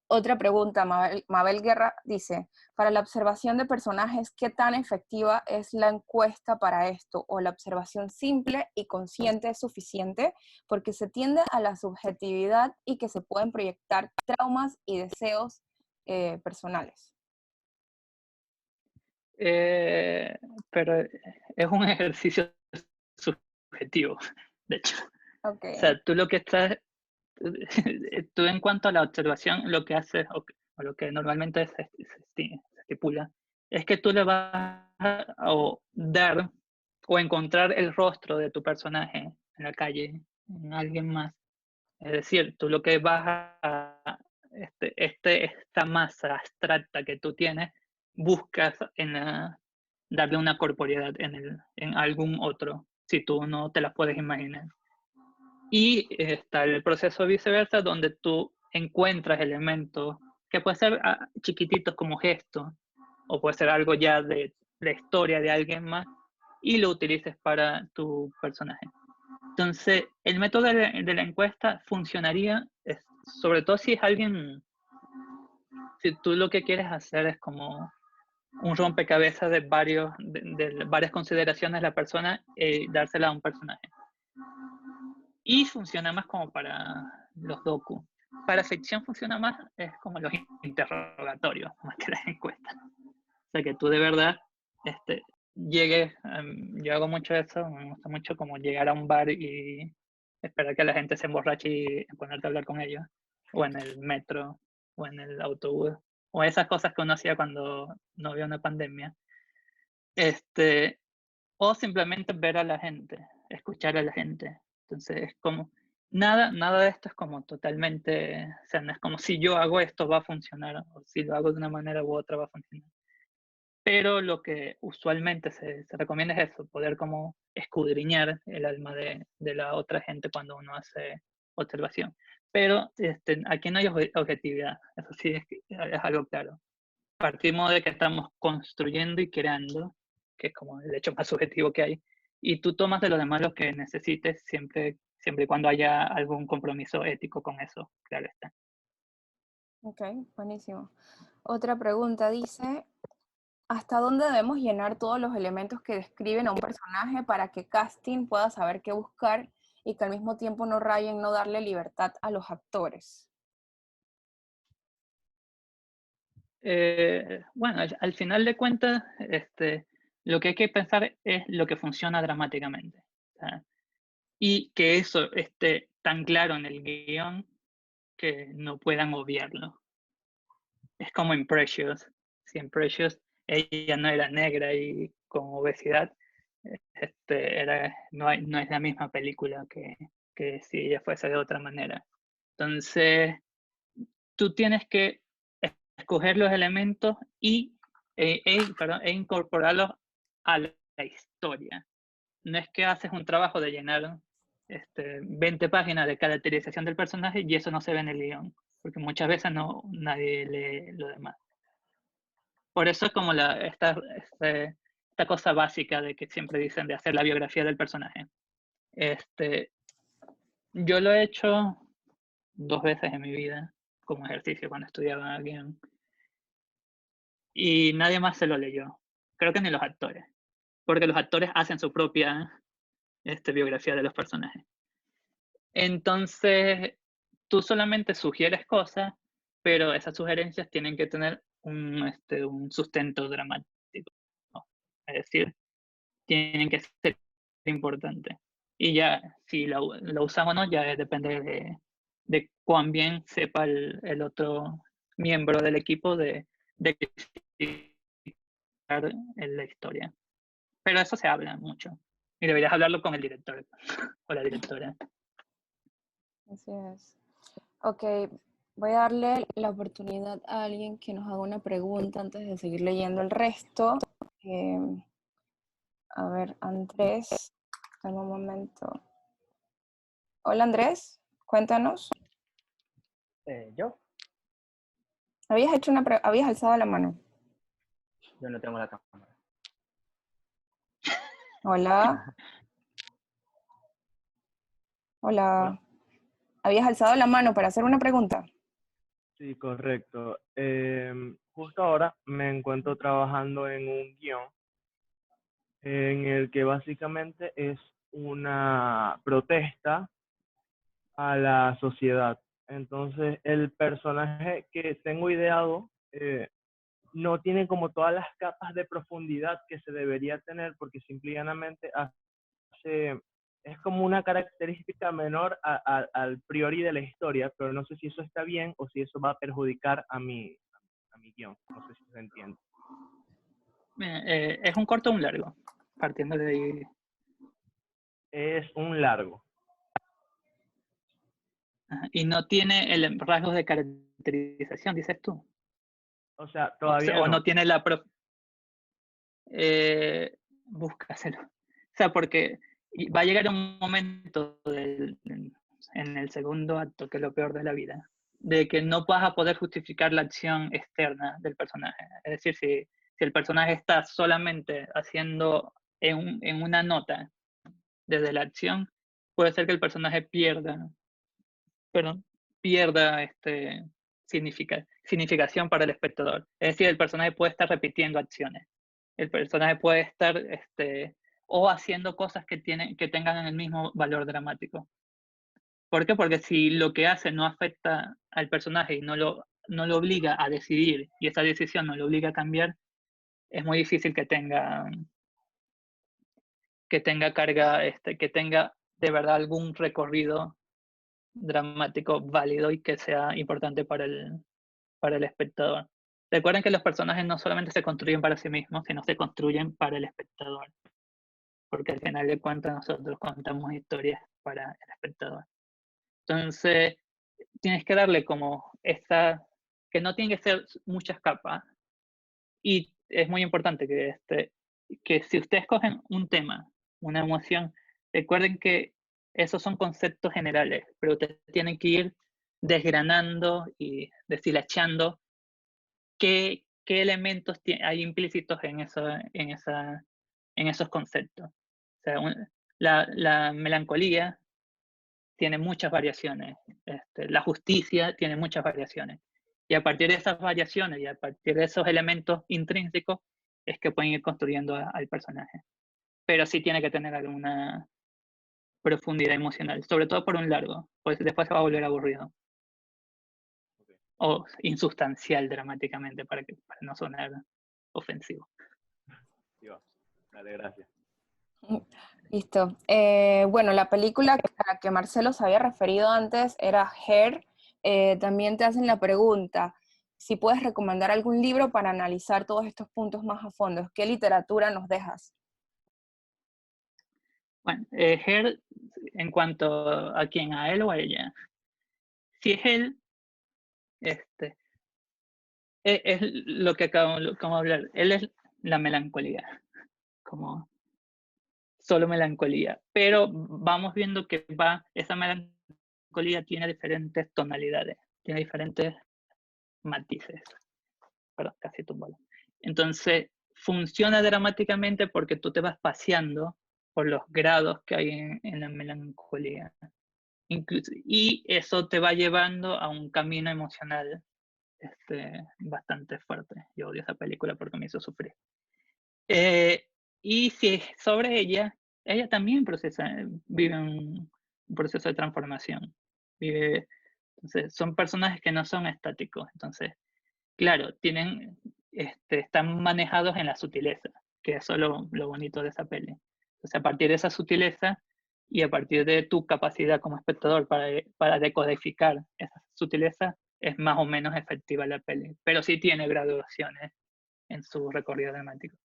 Otra pregunta, Mabel Guerra dice, para la observación de personajes, ¿qué tan efectiva es la encuesta para esto? ¿O la observación simple y consciente es suficiente? Porque se tiende a la subjetividad y que se pueden proyectar traumas y deseos personales. Pero es un ejercicio subjetivo, de hecho. Ok. O sea, tú lo que estás, tú en cuanto a la observación, lo que haces, o lo que normalmente se estipula, es que tú le vas a dar o encontrar el rostro de tu personaje en la calle, en alguien más. Es decir, tú lo que vas a, esta masa abstracta que tú tienes, buscas darle una corporeidad en algún otro, si tú no te la puedes imaginar. Y está el proceso viceversa, donde tú encuentras elementos que pueden ser chiquititos como gestos, o puede ser algo ya de la historia de alguien más, y lo utilices para tu personaje. Entonces, el método de la encuesta funcionaría, sobre todo si es alguien, si tú lo que quieres hacer es como un rompecabezas de varias consideraciones de la persona y dársela a un personaje. Y funciona más como para los docu. Para ficción funciona más, es como los interrogatorios, más que las encuestas. O sea, que tú de verdad llegues, yo hago mucho eso, me gusta mucho como llegar a un bar y esperar que la gente se emborrache y ponerte a hablar con ellos, o en el metro, o en el autobús, o esas cosas que uno hacía cuando no había una pandemia. O simplemente ver a la gente, escuchar a la gente. Entonces es como, nada de esto es como totalmente, o sea, no es como si yo hago esto va a funcionar, o si lo hago de una manera u otra va a funcionar. Pero lo que usualmente se recomienda es eso, poder como escudriñar el alma de la otra gente cuando uno hace observación. Pero aquí no hay objetividad, eso sí es algo claro. Partimos de que estamos construyendo y creando, que es como el hecho más subjetivo que hay, y tú tomas de los demás lo que necesites siempre y cuando haya algún compromiso ético con eso, claro está. Ok, buenísimo. Otra pregunta dice, ¿hasta dónde debemos llenar todos los elementos que describen a un personaje para que casting pueda saber qué buscar y que al mismo tiempo no rayen, no darle libertad a los actores? Bueno, al final de cuentas, lo que hay que pensar es lo que funciona dramáticamente. O sea, y que eso esté tan claro en el guión que no puedan obviarlo. Es como en Precious. Si en Precious ella no era negra y con obesidad, no es la misma película que si ella fuese de otra manera. Entonces, tú tienes que escoger los elementos e incorporarlos a la historia. No es que haces un trabajo de llenar 20 páginas de caracterización del personaje y eso no se ve en el guión, porque muchas veces nadie lee lo demás. Por eso es como esta cosa básica de que siempre dicen de hacer la biografía del personaje. Yo lo he hecho 2 veces en mi vida como ejercicio cuando estudiaba guión y nadie más se lo leyó. Creo que ni los actores, porque los actores hacen su propia biografía de los personajes. Entonces, tú solamente sugieres cosas, pero esas sugerencias tienen que tener un sustento dramático, ¿no? Es decir, tienen que ser importantes. Y ya, si lo usamos o no, ya depende de cuán bien sepa el otro miembro del equipo de en la historia. Pero eso se habla mucho. Y deberías hablarlo con el director o la directora. Así es. Ok, voy a darle la oportunidad a alguien que nos haga una pregunta antes de seguir leyendo el resto. A ver, Andrés, dame un momento. Hola Andrés, cuéntanos. ¿Yo? Habías alzado la mano. Yo no tengo la cámara. Hola. Hola. Hola. Habías alzado la mano para hacer una pregunta. Sí, correcto. Justo ahora me encuentro trabajando en un guión en el que básicamente es una protesta a la sociedad. Entonces, el personaje que tengo ideado no tiene como todas las capas de profundidad que se debería tener porque simple y llanamente es como una característica menor al priori de la historia, pero no sé si eso está bien o si eso va a perjudicar a mi guión. No sé si se entiende. ¿Es un corto o un largo? Partiendo de ahí. Es un largo. Ajá. Y no tiene el rasgos de caracterización, dices tú. O sea, O sea, todavía o no no. tiene la... búscaselo. O sea, porque va a llegar un momento en el segundo acto, que es lo peor de la vida, de que no vas a poder justificar la acción externa del personaje. Es decir, si el personaje está solamente haciendo en una nota desde la acción, puede ser que el personaje pierda significación para el espectador. Es decir, el personaje puede estar repitiendo acciones. El personaje puede estar o haciendo cosas que tengan el mismo valor dramático. ¿Por qué? Porque si lo que hace no afecta al personaje y no lo obliga a decidir, y esa decisión no lo obliga a cambiar, es muy difícil que tenga carga, que tenga de verdad algún recorrido dramático válido y que sea importante para el espectador. Recuerden que los personajes no solamente se construyen para sí mismos, sino se construyen para el espectador, porque al final de cuentas nosotros contamos historias para el espectador. Entonces, tienes que darle como que no tiene que ser muchas capas, y es muy importante que si ustedes cogen un tema, una emoción, recuerden que esos son conceptos generales, pero ustedes tienen que ir desgranando y deshilachando qué elementos hay implícitos en esos conceptos. O sea, la melancolía tiene muchas variaciones, la justicia tiene muchas variaciones. Y a partir de esas variaciones y a partir de esos elementos intrínsecos es que pueden ir construyendo al personaje. Pero sí tiene que tener alguna profundidad emocional, sobre todo por un largo, pues después se va a volver aburrido. Okay. O insustancial dramáticamente para no sonar ofensivo. Sí, va. Dale, gracias. Listo. Bueno, la película a la que Marcelo se había referido antes era Hair. También te hacen la pregunta si puedes recomendar algún libro para analizar todos estos puntos más a fondo. ¿Qué literatura nos dejas? Bueno, Her, en cuanto a quién, a él o a ella. Si es él, es lo que acabamos de hablar. Él es la melancolía, como solo melancolía. Pero vamos viendo que esa melancolía tiene diferentes tonalidades, tiene diferentes matices. Perdón, casi tumbado. Entonces, funciona dramáticamente porque tú te vas paseando por los grados que hay en la melancolía. Y eso te va llevando a un camino emocional bastante fuerte. Yo odio esa película porque me hizo sufrir. Y si sobre ella también vive un proceso de transformación. Entonces, son personajes que no son estáticos. Entonces, claro, están manejados en la sutileza, que eso es lo bonito de esa peli. Entonces, a partir de esa sutileza y a partir de tu capacidad como espectador para decodificar esa sutileza, es más o menos efectiva la peli. Pero sí tiene graduaciones en su recorrido dramático.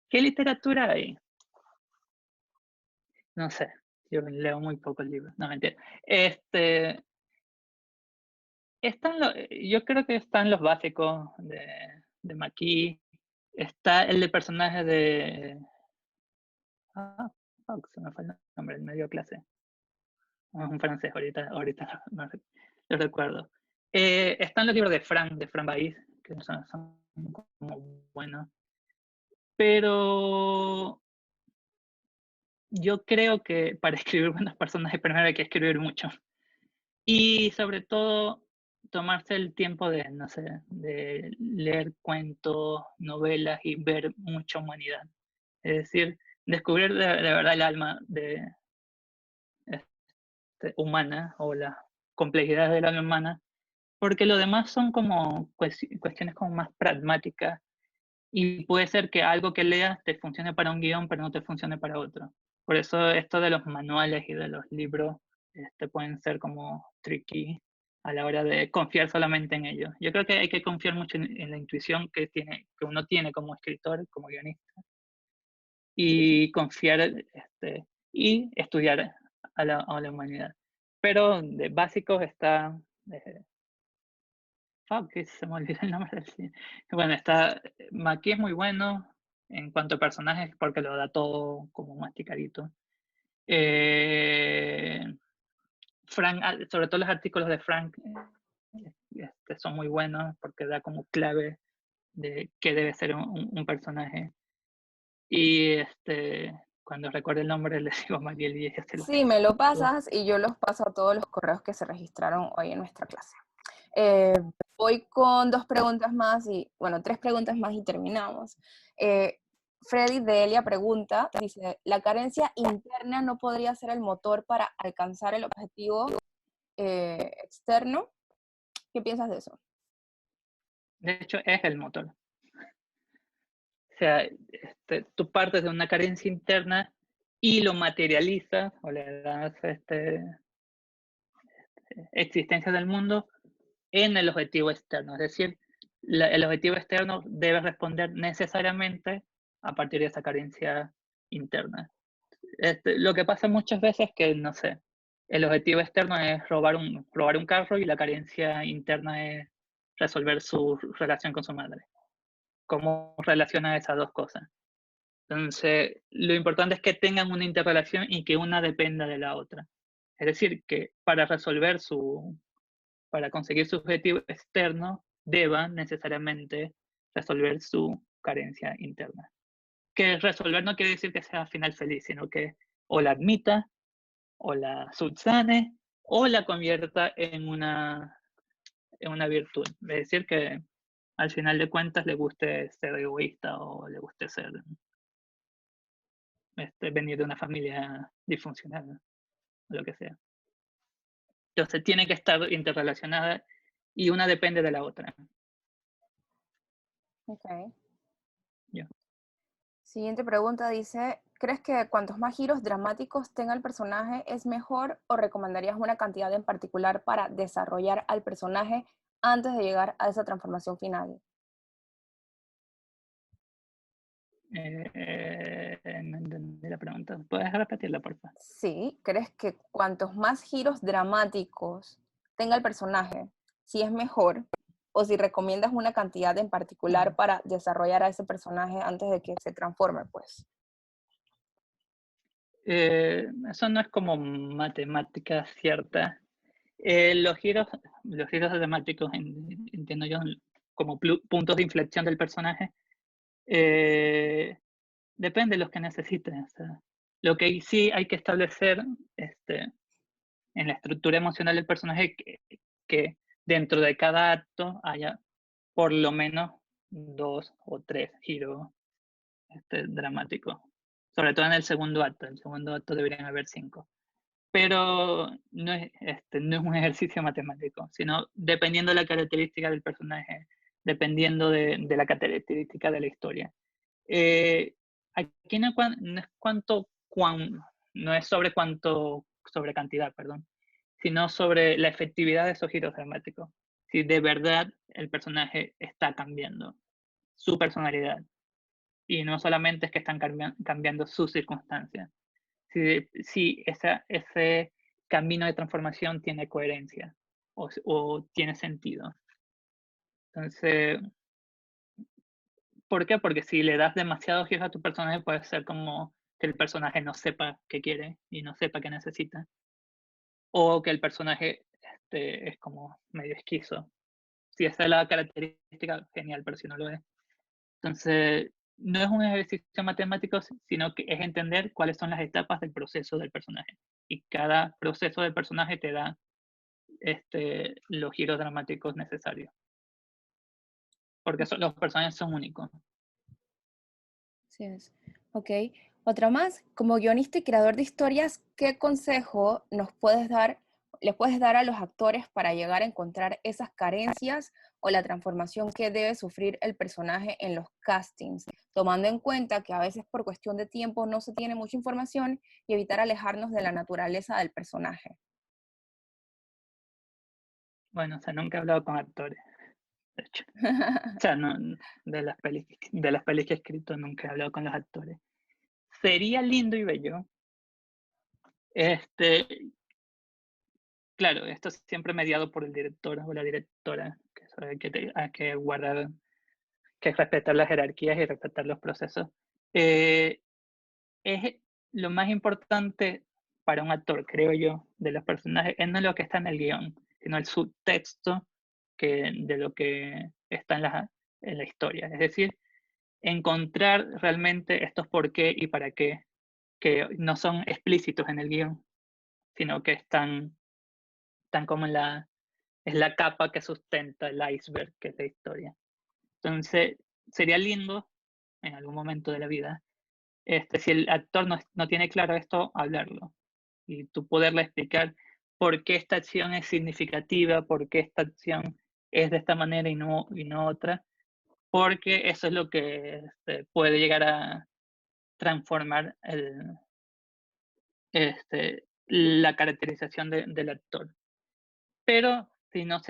¿Qué literatura hay? no sé, yo leo muy poco el libro, no mentira. Yo creo que están los básicos de McKee. Está el de personaje de... fuck, se me fue el nombre, el medio clase. Es un francés, ahorita lo recuerdo. Están los libros de Frank Baiz, que son como buenos. Pero yo creo que para escribir buenas personas primero hay que escribir mucho. Y sobre todo, tomarse el tiempo de, no sé, de leer cuentos, novelas y ver mucha humanidad. Es decir, descubrir de verdad el alma humana o las complejidades del alma humana, porque lo demás son como cuestiones como más pragmáticas y puede ser que algo que leas te funcione para un guión, pero no te funcione para otro. Por eso esto de los manuales y de los libros pueden ser como tricky a la hora de confiar solamente en ellos. Yo creo que hay que confiar mucho en la intuición que uno tiene como escritor, como guionista, y confiar y estudiar a la humanidad. Pero de básicos está... que se me olvidó el nombre del cine. Bueno, Maki es muy bueno en cuanto a personajes porque lo da todo como masticadito. Frank, sobre todo los artículos de Frank son muy buenos porque da como clave de qué debe ser un personaje. Y cuando recuerde el nombre le digo a Mariel y ella se lo... Sí, me lo pasas y yo los paso a todos los correos que se registraron hoy en nuestra clase. Voy con 2 preguntas más y, bueno, 3 preguntas más y terminamos. Freddy de Elia pregunta, dice, ¿la carencia interna no podría ser el motor para alcanzar el objetivo externo? ¿Qué piensas de eso? De hecho, es el motor. O sea, tú partes de una carencia interna y lo materializas o le das existencia del mundo en el objetivo externo. Es decir, el objetivo externo debe responder necesariamente a partir de esa carencia interna. Lo que pasa muchas veces es que, no sé, el objetivo externo es robar un carro y la carencia interna es resolver su relación con su madre. ¿Cómo relaciona esas dos cosas? Entonces, lo importante es que tengan una interrelación y que una dependa de la otra. Es decir, que para conseguir su objetivo externo, deban necesariamente resolver su carencia interna. Que resolver no quiere decir que sea final feliz, sino que o la admita, o la subsane, o la convierta en una virtud. Es decir, que al final de cuentas le guste ser egoísta o le guste ser venir de una familia disfuncional, ¿no? O lo que sea. Entonces tiene que estar interrelacionada y una depende de la otra. Ok. Yeah. Siguiente pregunta dice, ¿crees que cuantos más giros dramáticos tenga el personaje es mejor o recomendarías una cantidad en particular para desarrollar al personaje antes de llegar a esa transformación final? No entendí la pregunta. ¿Puedes repetirla, por favor? Sí, ¿crees que cuantos más giros dramáticos tenga el personaje, si es mejor o si recomiendas una cantidad en particular para desarrollar a ese personaje antes de que se transforme, pues? Eso no es como matemática cierta. Los giros dramáticos, entiendo yo, como puntos de inflexión del personaje, depende de los que necesites. O sea, lo que sí hay que establecer en la estructura emocional del personaje que dentro de cada acto haya por lo menos 2 o 3 giros dramáticos. Sobre todo en el segundo acto. En el segundo acto deberían haber 5. Pero no es un ejercicio matemático, sino dependiendo de la característica del personaje, dependiendo de la característica de la historia. Aquí no es sobre cantidad, perdón, sino sobre la efectividad de esos giros dramáticos. Si de verdad el personaje está cambiando su personalidad y no solamente es que están cambiando sus circunstancias. si ese camino de transformación tiene coherencia o tiene sentido. Entonces, ¿por qué? Porque si le das demasiado giros a tu personaje, puede ser como que el personaje no sepa qué quiere y no sepa qué necesita. O que el personaje es como medio esquizo. Si esa es la característica, genial, pero si no lo es. Entonces, no es un ejercicio matemático, sino que es entender cuáles son las etapas del proceso del personaje. Y cada proceso del personaje te da los giros dramáticos necesarios. Porque los personajes son únicos. Así es. Ok. Otra más, como guionista y creador de historias, ¿qué consejo les puedes dar a los actores para llegar a encontrar esas carencias o la transformación que debe sufrir el personaje en los castings, tomando en cuenta que a veces por cuestión de tiempo no se tiene mucha información y evitar alejarnos de la naturaleza del personaje? Bueno, o sea, nunca he hablado con actores, de hecho. O sea, no, de las pelis que he escrito nunca he hablado con los actores. Sería lindo y bello. Claro, esto es siempre mediado por el director o la directora, que sabe que hay que guardar, que respetar las jerarquías y respetar los procesos. Es lo más importante para un actor, creo yo, de los personajes, es no lo que está en el guión, sino el subtexto de lo que está en la historia. Es decir, encontrar realmente estos por qué y para qué, que no son explícitos en el guión, sino que están como es la capa que sustenta el iceberg, que es la historia. Entonces, sería lindo en algún momento de la vida, si el actor no tiene claro esto, hablarlo. Y tú poderle explicar por qué esta acción es significativa, por qué esta acción es de esta manera y no otra, porque eso es lo que puede llegar a transformar la caracterización del actor. Pero si no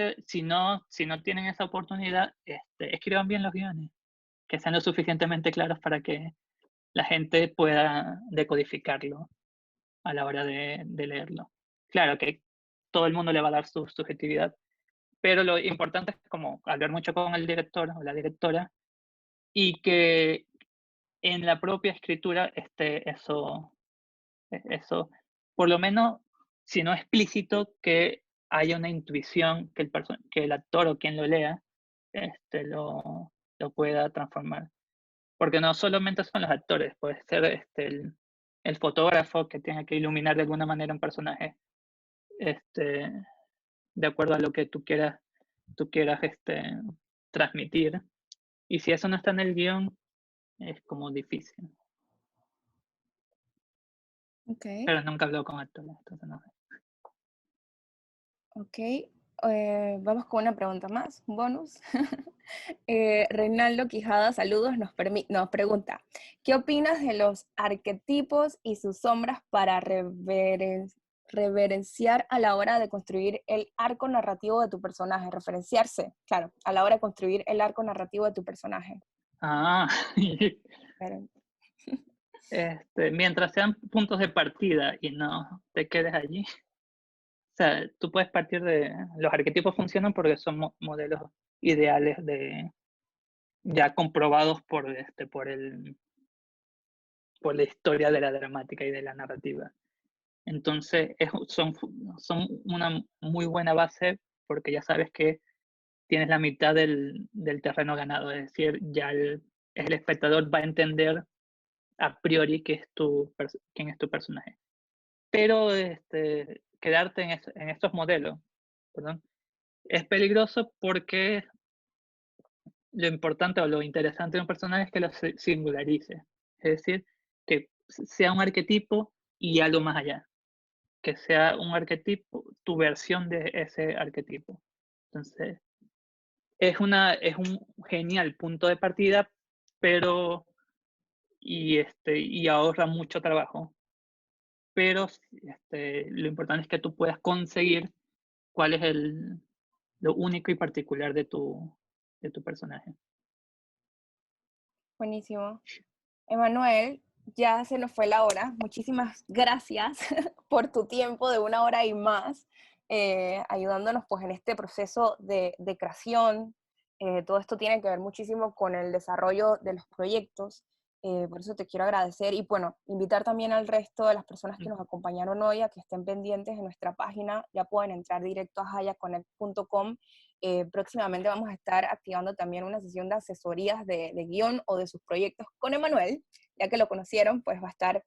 tienen esa oportunidad, escriban bien los guiones, que sean lo suficientemente claros para que la gente pueda decodificarlo a la hora de leerlo. Claro que todo el mundo le va a dar su subjetividad, pero lo importante es como hablar mucho con el director o la directora y que en la propia escritura esté eso, por lo menos, si no explícito, que haya una intuición que el actor o quien lo lea lo pueda transformar. Porque no solamente son los actores, puede ser el fotógrafo que tenga que iluminar de alguna manera un personaje de acuerdo a lo que tú quieras transmitir. Y si eso no está en el guión, es como difícil. Ok. Pero nunca he hablado con actores, entonces no sé. Ok, vamos con una pregunta más, un bonus. Reinaldo Quijada, saludos, nos pregunta, ¿qué opinas de los arquetipos y sus sombras para reverenciar a la hora de construir el arco narrativo de tu personaje? Referenciarse, claro, a la hora de construir el arco narrativo de tu personaje. Ah, Pero, mientras sean puntos de partida y no te quedes allí. O sea, tú puedes partir de... Los arquetipos funcionan porque son modelos ideales ya comprobados por la historia de la dramática y de la narrativa. Entonces, son una muy buena base porque ya sabes que tienes la mitad del terreno ganado. Es decir, ya el espectador va a entender a priori quién es tu personaje. Pero quedarte en estos modelos, perdón, es peligroso porque lo importante o lo interesante de un personaje es que lo singularice. Es decir, que sea un arquetipo y algo más allá. Que sea un arquetipo, tu versión de ese arquetipo. Entonces, es un genial punto de partida, pero y ahorra mucho trabajo. Pero lo importante es que tú puedas conseguir cuál es lo único y particular de tu personaje. buenísimo. Emanuel ya se nos fue la hora. Muchísimas gracias por tu tiempo de 1 hora y más, ayudándonos pues en este proceso de creación. Todo esto tiene que ver muchísimo con el desarrollo de los proyectos. Por eso te quiero agradecer y bueno, invitar también al resto de las personas que nos acompañaron hoy a que estén pendientes en nuestra página. Ya pueden entrar directo a hayaconnect.com. Próximamente vamos a estar activando también una sesión de asesorías de guión o de sus proyectos con Emanuel. Ya que lo conocieron, pues va a estar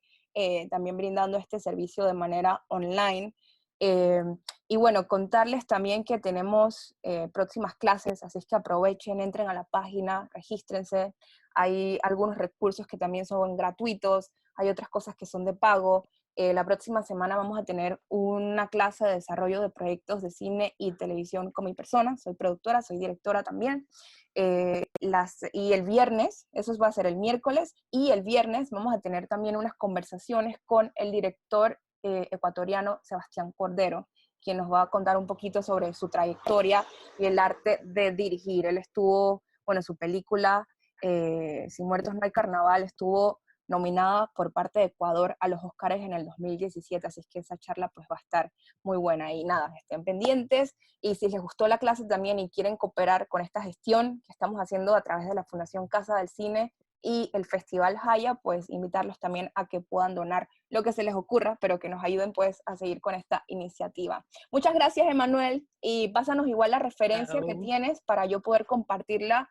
también brindando este servicio de manera online. Eh, y bueno, contarles también que tenemos próximas clases, así es que aprovechen, entren a la página, regístrense. Hay algunos recursos que también son gratuitos, hay otras cosas que son de pago. La próxima semana vamos a tener una clase de desarrollo de proyectos de cine y televisión con mi persona. Soy productora, soy directora también. Y el viernes, eso va a ser el miércoles, y el viernes vamos a tener también unas conversaciones con el director ecuatoriano Sebastián Cordero, quien nos va a contar un poquito sobre su trayectoria y el arte de dirigir. Él estuvo, bueno, su película Sin Muertos No Hay Carnaval estuvo nominada por parte de Ecuador a los Oscars en el 2017, así es que esa charla pues va a estar muy buena. Y nada, estén pendientes, y si les gustó la clase también y quieren cooperar con esta gestión que estamos haciendo a través de la Fundación Casa del Cine y el Festival Haya, pues invitarlos también a que puedan donar lo que se les ocurra, pero que nos ayuden pues a seguir con esta iniciativa. Muchas gracias, Emanuel, y pásanos igual la referencia que tienes para yo poder compartirla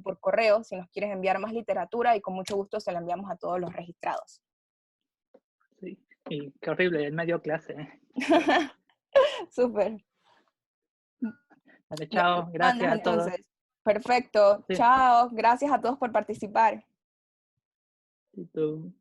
por correo, si nos quieres enviar más literatura, y con mucho gusto se la enviamos a todos los registrados. Sí, y qué horrible, él me dio clase. Súper. Vale, chao, gracias a todos. Entonces. Perfecto, Sí. chao, gracias a todos por participar. Y tú.